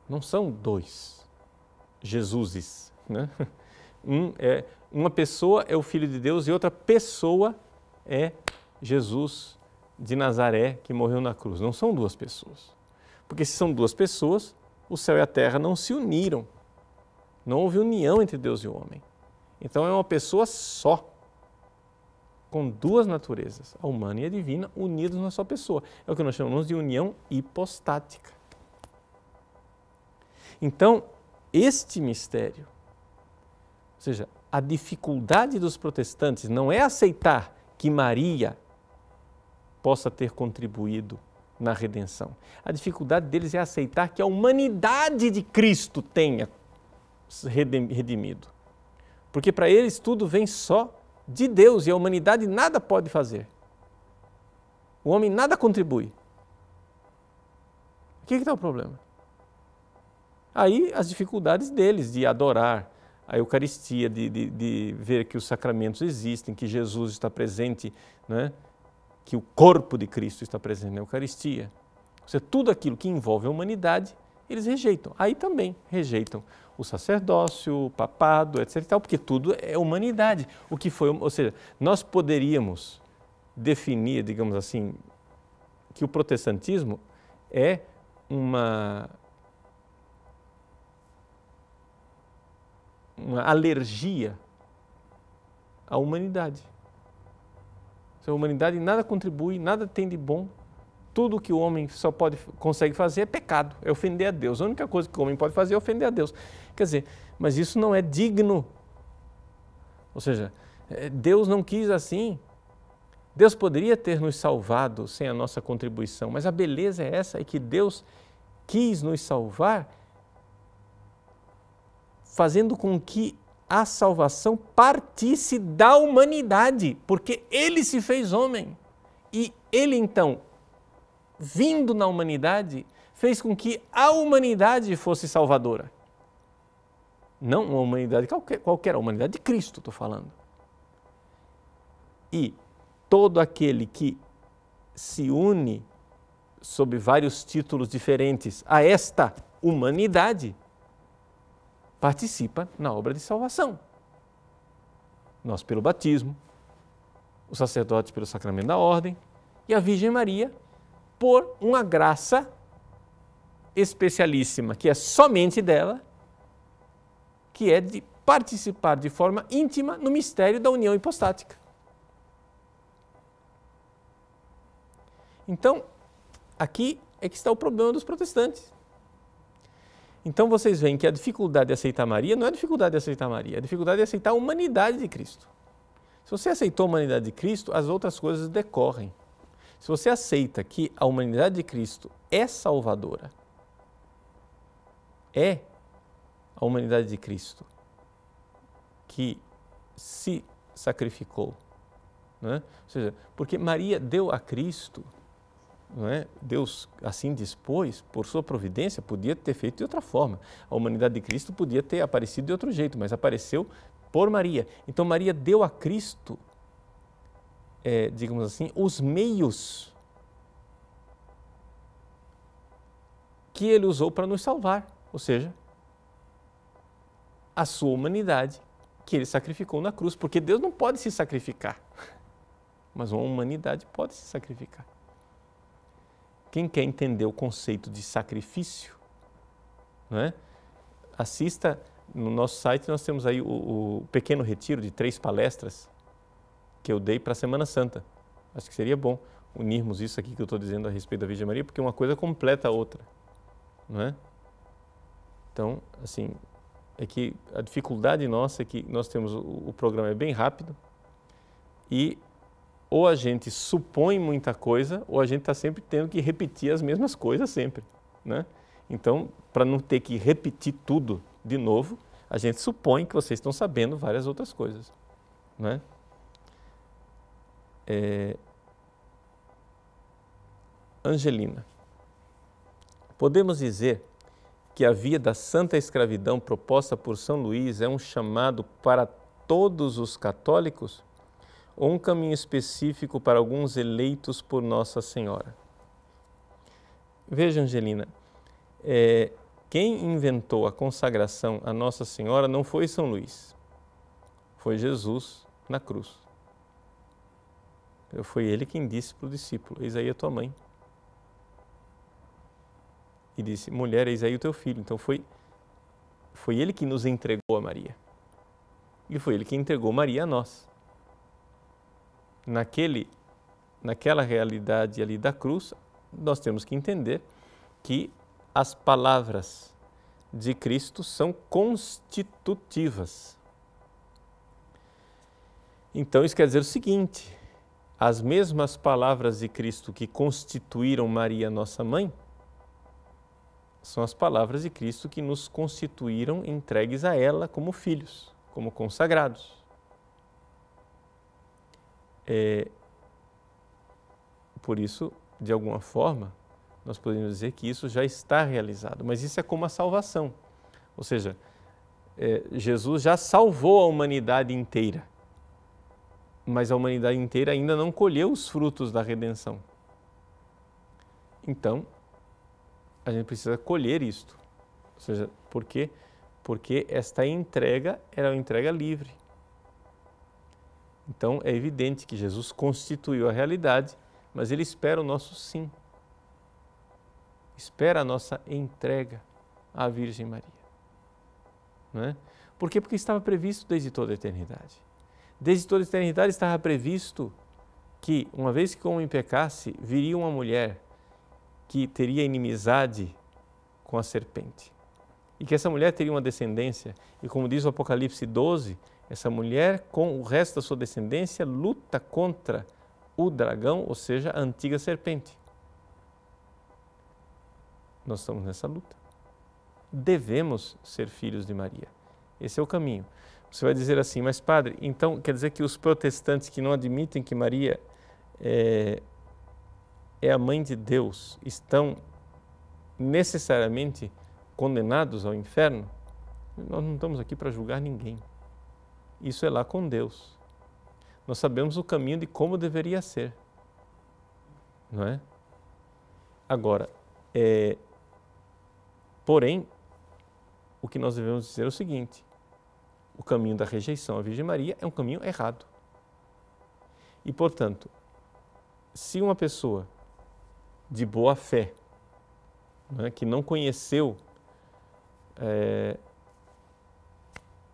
Não são dois Jesuses, né? Uma pessoa é o Filho de Deus e outra pessoa é Jesus de Nazaré que morreu na cruz. Não são duas pessoas. Porque se são duas pessoas, o céu e a terra não se uniram. Não houve união entre Deus e o homem. Então é uma pessoa só, com duas naturezas, a humana e a divina, unidas numa só pessoa. É o que nós chamamos de união hipostática. Então, este mistério, ou seja, a dificuldade dos protestantes não é aceitar que Maria possa ter contribuído na redenção. A dificuldade deles é aceitar que a humanidade de Cristo tenha redimido. Porque para eles tudo vem só de Deus e a humanidade nada pode fazer. O homem nada contribui. O que está o problema? Aí as dificuldades deles de adorar a Eucaristia, de ver que os sacramentos existem, que Jesus está presente, né? Que o corpo de Cristo está presente na Eucaristia. Ou seja, tudo aquilo que envolve a humanidade, eles rejeitam. Aí também rejeitam o sacerdócio, o papado, etc. e tal, porque tudo é humanidade. O que foi, ou seja, nós poderíamos definir, digamos assim, que o protestantismo é uma alergia à humanidade. A humanidade nada contribui, nada tem de bom. Tudo que o homem consegue fazer é pecado, é ofender a Deus. A única coisa que o homem pode fazer é ofender a Deus. Quer dizer, mas isso não é digno. Ou seja, Deus não quis assim. Deus poderia ter nos salvado sem a nossa contribuição, mas a beleza é essa, é que Deus quis nos salvar fazendo com que a salvação partisse da humanidade, porque Ele se fez homem. E Ele, então, vindo na humanidade, fez com que a humanidade fosse salvadora. Não uma humanidade qualquer, a humanidade de Cristo, estou falando. E todo aquele que se une sob vários títulos diferentes a esta humanidade, participa na obra de salvação. Nós pelo batismo, os sacerdotes pelo sacramento da ordem e a Virgem Maria por uma graça especialíssima, que é somente dela, que é de participar de forma íntima no mistério da união hipostática. Então, aqui é que está o problema dos protestantes. Então vocês veem que a dificuldade de aceitar Maria não é a dificuldade de aceitar Maria, é a dificuldade de aceitar a humanidade de Cristo. Se você aceitou a humanidade de Cristo, as outras coisas decorrem. Se você aceita que a humanidade de Cristo é salvadora, é a humanidade de Cristo que se sacrificou, não é? Ou seja, porque Maria deu a Cristo, não é? Deus assim dispôs, por sua providência, podia ter feito de outra forma. A humanidade de Cristo podia ter aparecido de outro jeito, mas apareceu por Maria. Então Maria deu a Cristo, digamos assim, os meios que Ele usou para nos salvar, ou seja, a sua humanidade que Ele sacrificou na cruz, porque Deus não pode se sacrificar, mas uma humanidade pode se sacrificar. Quem quer entender o conceito de sacrifício, não é? Assista, no nosso site nós temos aí o pequeno retiro de 3 palestras que eu dei para a Semana Santa. Acho que seria bom unirmos isso aqui que eu estou dizendo a respeito da Virgem Maria, porque uma coisa completa a outra, não é? Então, assim, é que a dificuldade nossa é que nós temos, o programa é bem rápido e ou a gente supõe muita coisa, ou a gente está sempre tendo que repetir as mesmas coisas sempre, né? Então, para não ter que repetir tudo de novo, a gente supõe que vocês estão sabendo várias outras coisas, né? Angelina, podemos dizer que a via da santa escravidão proposta por São Luís é um chamado para todos os católicos? Ou um caminho específico para alguns eleitos por Nossa Senhora? Veja, Angelina, quem inventou a consagração a Nossa Senhora não foi São Luís, foi Jesus na cruz. Foi ele quem disse para o discípulo: eis aí a tua mãe. E disse: mulher, eis aí o teu filho. Então foi ele que nos entregou a Maria. E foi ele que entregou Maria a nós. Naquela realidade ali da cruz, nós temos que entender que as palavras de Cristo são constitutivas. Então isso quer dizer o seguinte: as mesmas palavras de Cristo que constituíram Maria, nossa mãe, são as palavras de Cristo que nos constituíram entregues a ela como filhos, como consagrados. Por isso, de alguma forma, nós podemos dizer que isso já está realizado, mas isso é como a salvação, ou seja, Jesus já salvou a humanidade inteira, mas a humanidade inteira ainda não colheu os frutos da redenção. Então, a gente precisa colher isto, ou seja, por quê? Porque esta entrega era uma entrega livre. Então, é evidente que Jesus constituiu a realidade, mas Ele espera o nosso sim. Espera a nossa entrega à Virgem Maria. Não é? Por quê? Porque estava previsto desde toda a eternidade. Desde toda a eternidade estava previsto que, uma vez que o homem pecasse, viria uma mulher que teria inimizade com a serpente. E que essa mulher teria uma descendência. E como diz o Apocalipse 12, essa mulher, com o resto da sua descendência, luta contra o dragão, ou seja, a antiga serpente. Nós estamos nessa luta. Devemos ser filhos de Maria. Esse é o caminho. Você vai dizer assim: mas padre, então quer dizer que os protestantes que não admitem que Maria é a mãe de Deus estão necessariamente condenados ao inferno? Nós não estamos aqui para julgar ninguém. Isso é lá com Deus. Nós sabemos o caminho de como deveria ser, não é? Agora, porém, o que nós devemos dizer é o seguinte: o caminho da rejeição à Virgem Maria é um caminho errado. E, portanto, se uma pessoa de boa fé, né, que não conheceu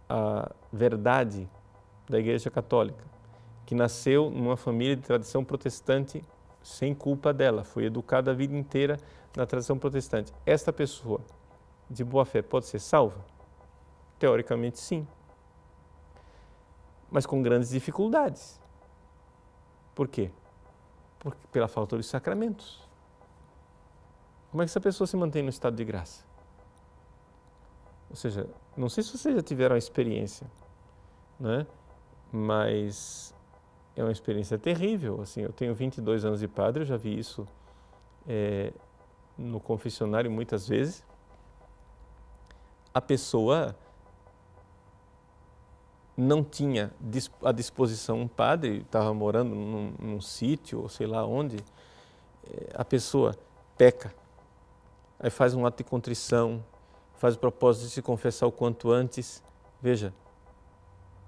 a verdade da Igreja Católica, que nasceu numa família de tradição protestante sem culpa dela, foi educada a vida inteira na tradição protestante, esta pessoa de boa fé pode ser salva? Teoricamente, sim. Mas com grandes dificuldades. Por quê? Pela falta dos sacramentos. Como é que essa pessoa se mantém no estado de graça? Ou seja, não sei se vocês já tiveram a experiência, né? Mas é uma experiência terrível. Assim, eu tenho 22 anos de padre, eu já vi isso no confessionário muitas vezes. A pessoa não tinha à disposição um padre, estava morando num sítio, ou sei lá onde, a pessoa peca, aí faz um ato de contrição, faz o propósito de se confessar o quanto antes. Veja,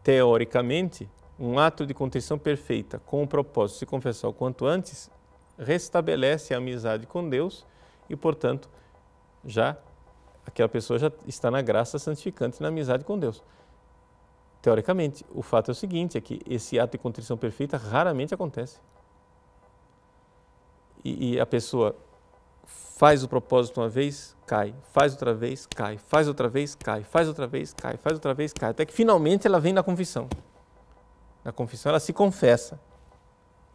teoricamente, um ato de contrição perfeita com o propósito de se confessar o quanto antes restabelece a amizade com Deus e, portanto, aquela pessoa já está na graça santificante, na amizade com Deus. Teoricamente, o fato é o seguinte, é que esse ato de contrição perfeita raramente acontece. E a pessoa faz o propósito uma vez, cai, faz outra vez, cai, faz outra vez, cai, faz outra vez, cai, faz outra vez, cai, até que finalmente ela vem na confissão. Na confissão ela se confessa.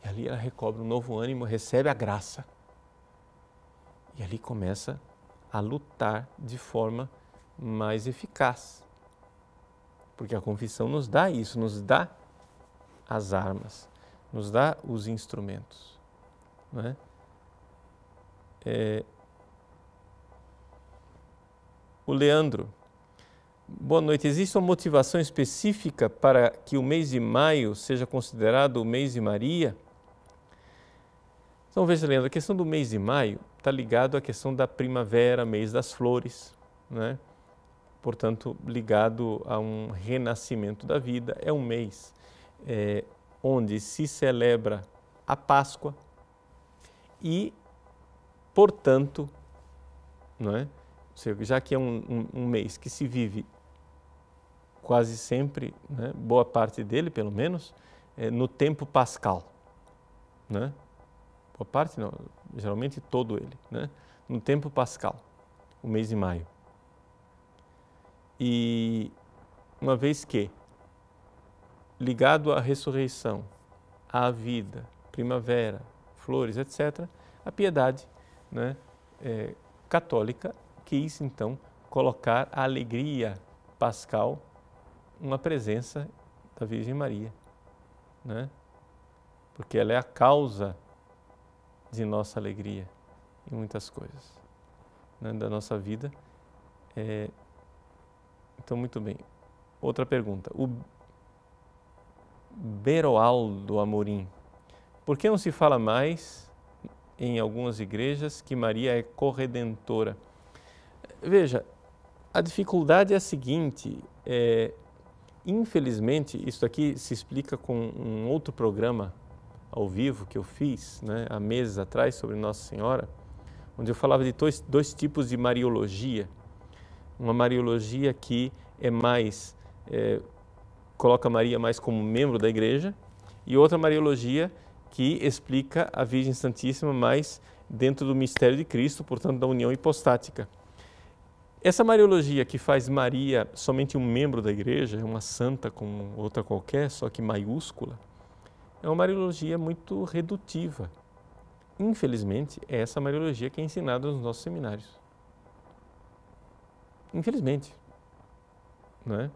E ali ela recobra um novo ânimo, recebe a graça. E ali começa a lutar de forma mais eficaz. Porque a confissão nos dá isso, nos dá as armas, nos dá os instrumentos. Não é? O Leandro, boa noite. Existe uma motivação específica para que o mês de maio seja considerado o mês de Maria? Então veja, Leandro, a questão do mês de maio está ligado à questão da primavera, mês das flores, né? Portanto, ligado a um renascimento da vida. É um mês onde se celebra a Páscoa e, portanto, não é? Já que é um mês que se vive quase sempre, né, boa parte dele pelo menos, no tempo pascal, né? Boa parte não, geralmente todo ele, né? No tempo pascal, o mês de maio. E uma vez que, ligado à ressurreição, à vida, primavera, flores, etc., a piedade, né, católica quis então colocar a alegria pascal, uma presença da Virgem Maria, né? Porque ela é a causa de nossa alegria em muitas coisas, né, da nossa vida. Então, muito bem. Outra pergunta. O Beroaldo Amorim. Por que não se fala mais em algumas igrejas que Maria é corredentora? Veja, a dificuldade é a seguinte, infelizmente, isso aqui se explica com um outro programa ao vivo que eu fiz, né, há meses atrás sobre Nossa Senhora, onde eu falava de dois tipos de Mariologia. Uma Mariologia que é mais, coloca Maria mais como membro da igreja, e outra Mariologia que explica a Virgem Santíssima mais dentro do mistério de Cristo, portanto da união hipostática. Essa Mariologia que faz Maria somente um membro da igreja, uma santa como outra qualquer, só que maiúscula, é uma Mariologia muito redutiva. Infelizmente, é essa Mariologia que é ensinada nos nossos seminários. Infelizmente. Não é?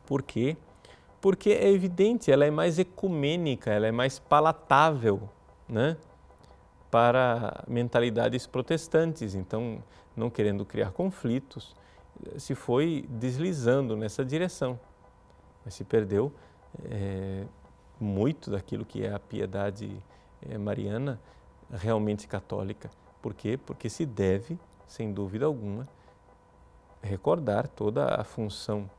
Por quê? Porque é evidente, ela é mais ecumênica, ela é mais palatável, né, para mentalidades protestantes. Então, não querendo criar conflitos, se foi deslizando nessa direção. Mas se perdeu muito daquilo que é a piedade mariana realmente católica. Por quê? Porque se deve, sem dúvida alguma, recordar toda a função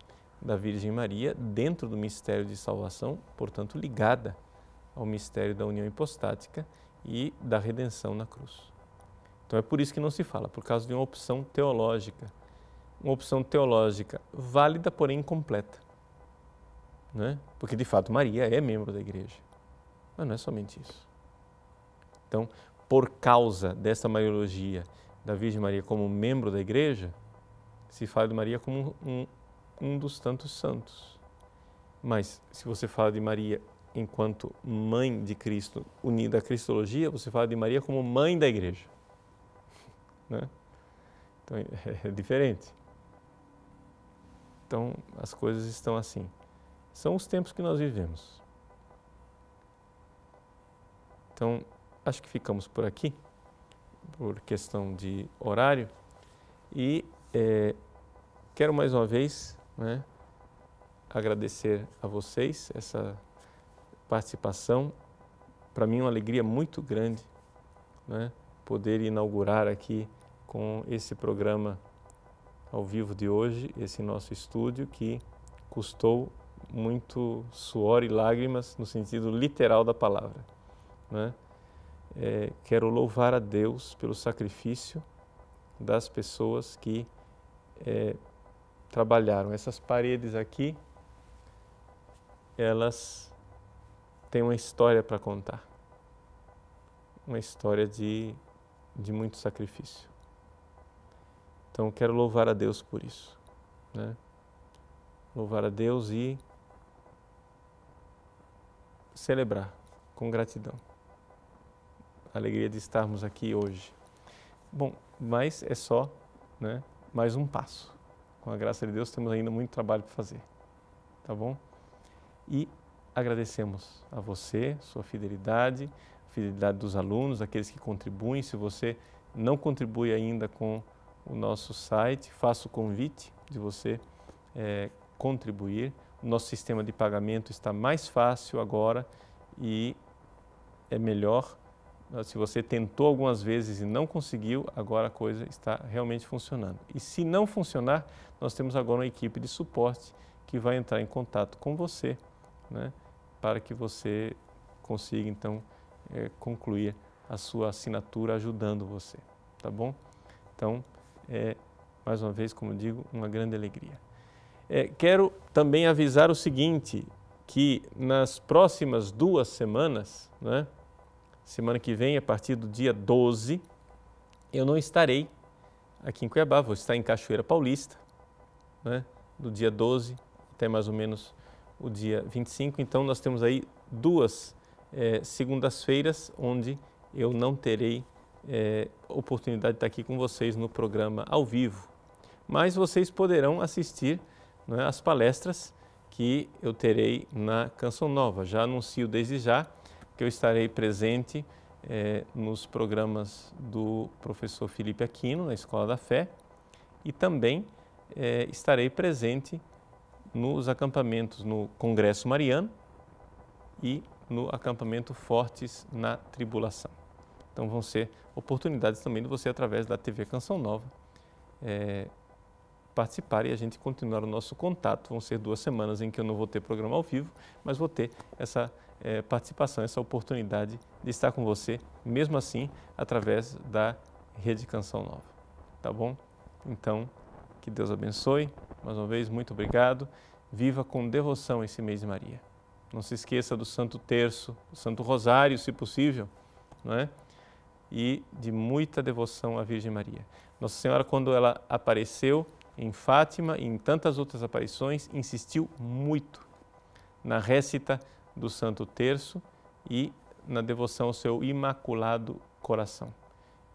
da Virgem Maria dentro do mistério de salvação, portanto ligada ao mistério da união hipostática e da redenção na cruz. Então é por isso que não se fala, por causa de uma opção teológica válida, porém incompleta, né? Porque de fato Maria é membro da Igreja, mas não é somente isso. Então, por causa dessa mariologia da Virgem Maria como membro da Igreja, se fala de Maria como um dos tantos santos. Mas se você fala de Maria enquanto mãe de Cristo, unida à Cristologia, você fala de Maria como mãe da Igreja, né? Então é diferente. Então as coisas estão assim. São os tempos que nós vivemos. Então acho que ficamos por aqui, por questão de horário, e quero mais uma vez, né, agradecer a vocês essa participação. Para mim é uma alegria muito grande, né, poder inaugurar aqui com esse programa ao vivo de hoje, esse nosso estúdio que custou muito suor e lágrimas no sentido literal da palavra, né? Quero louvar a Deus pelo sacrifício das pessoas que trabalharam. Essas paredes aqui, elas têm uma história para contar, uma história de muito sacrifício. Então quero louvar a Deus por isso, né? Louvar a Deus e celebrar com gratidão a alegria de estarmos aqui hoje. Bom, mas é só, né, mais um passo. Com a graça de Deus temos ainda muito trabalho para fazer, tá bom? E agradecemos a você, sua fidelidade, a fidelidade dos alunos, aqueles que contribuem. Se você não contribui ainda com o nosso site, faço o convite de você contribuir. O nosso sistema de pagamento está mais fácil agora e é melhor. Se você tentou algumas vezes e não conseguiu, agora a coisa está realmente funcionando. E se não funcionar, nós temos agora uma equipe de suporte que vai entrar em contato com você, né, para que você consiga então concluir a sua assinatura ajudando você, tá bom? Então, mais uma vez, como eu digo, uma grande alegria. Quero também avisar o seguinte, que nas próximas 2 semanas, né, semana que vem, a partir do dia 12, eu não estarei aqui em Cuiabá, vou estar em Cachoeira Paulista, né, do dia 12 até mais ou menos o dia 25. Então nós temos aí 2 segundas-feiras onde eu não terei oportunidade de estar aqui com vocês no programa ao vivo. Mas vocês poderão assistir, né, as palestras que eu terei na Canção Nova. Já anuncio desde já que eu estarei presente nos programas do professor Felipe Aquino, na Escola da Fé, e também estarei presente nos acampamentos no Congresso Mariano e no acampamento Fortes na Tribulação. Então vão ser oportunidades também de você, através da TV Canção Nova, participar e a gente continuar o nosso contato. Vão ser 2 semanas em que eu não vou ter programa ao vivo, mas vou ter essa participação, essa oportunidade de estar com você, mesmo assim, através da Rede Canção Nova. Tá bom? Então, que Deus abençoe. Mais uma vez, muito obrigado. Viva com devoção esse mês de Maria. Não se esqueça do Santo Terço, do Santo Rosário, se possível, não é? E de muita devoção à Virgem Maria. Nossa Senhora, quando ela apareceu em Fátima e em tantas outras aparições, insistiu muito na récita do Santo Terço e na devoção ao seu Imaculado Coração.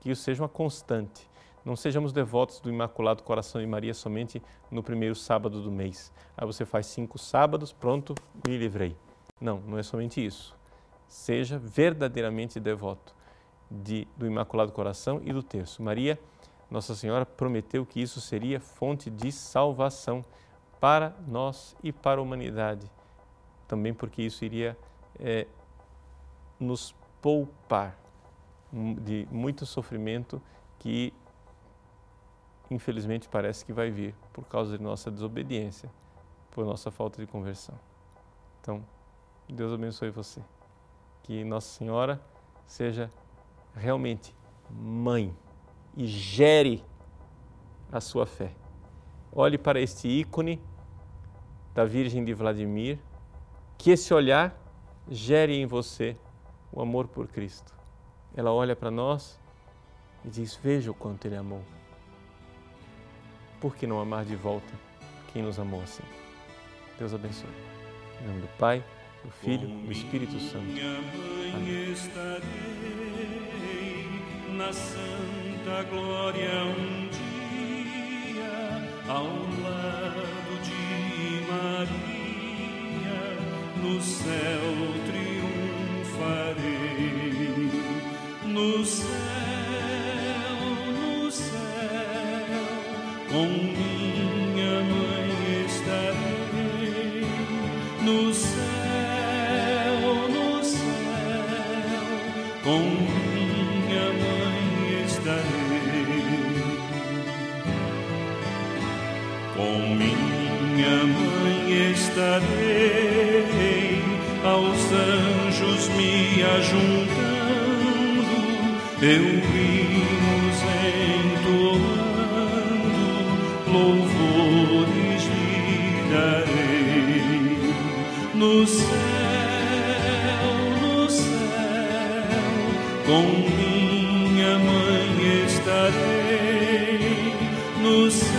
Que isso seja uma constante. Não sejamos devotos do Imaculado Coração de Maria somente no primeiro sábado do mês. Aí você faz 5 sábados, pronto, me livrei. Não, não é somente isso. Seja verdadeiramente devoto do Imaculado Coração e do Terço. Maria, Nossa Senhora, prometeu que isso seria fonte de salvação para nós e para a humanidade. Também porque isso iria nos poupar de muito sofrimento que infelizmente parece que vai vir por causa de nossa desobediência, por nossa falta de conversão. Então, Deus abençoe você. Que Nossa Senhora seja realmente mãe e gere a sua fé. Olhe para este ícone da Virgem de Vladimir, que esse olhar gere em você o amor por Cristo. Ela olha para nós e diz: veja o quanto Ele amou. Por que não amar de volta quem nos amou assim? Deus abençoe. Em nome do Pai, do Filho e do Espírito Santo. Amém. Na santa glória um dia, ao lado de Maria, no céu triunfarei. No céu, com minha mãe estarei. No céu, com minha mãe estarei. Com minha mãe estarei, aos anjos me ajuntando, hinos entoando, louvores lhe darei. No céu, com minha mãe estarei. No céu,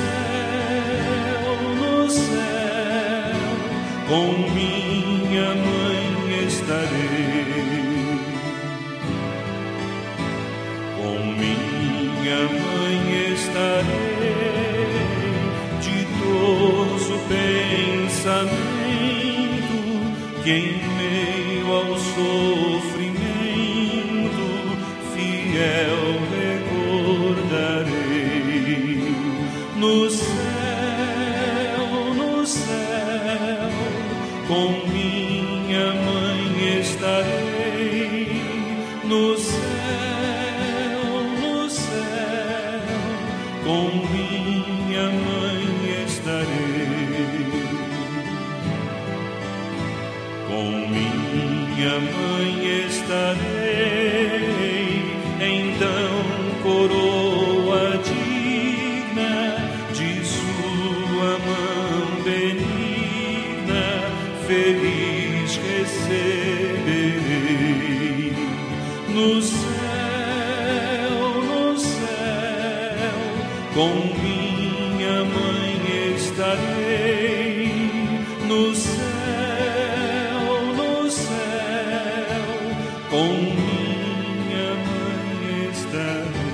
com minha mãe estarei. Com minha mãe estarei, ditoso pensamento, que em meio ao sofrimento fiel recordarei. No céu, com minha mãe estarei. No céu, com minha mãe estarei. Com minha mãe estarei, então coroa digna de sua mão benigna, feliz receberei. No céu, com minha mãe estarei. No céu, com minha mãe estarei.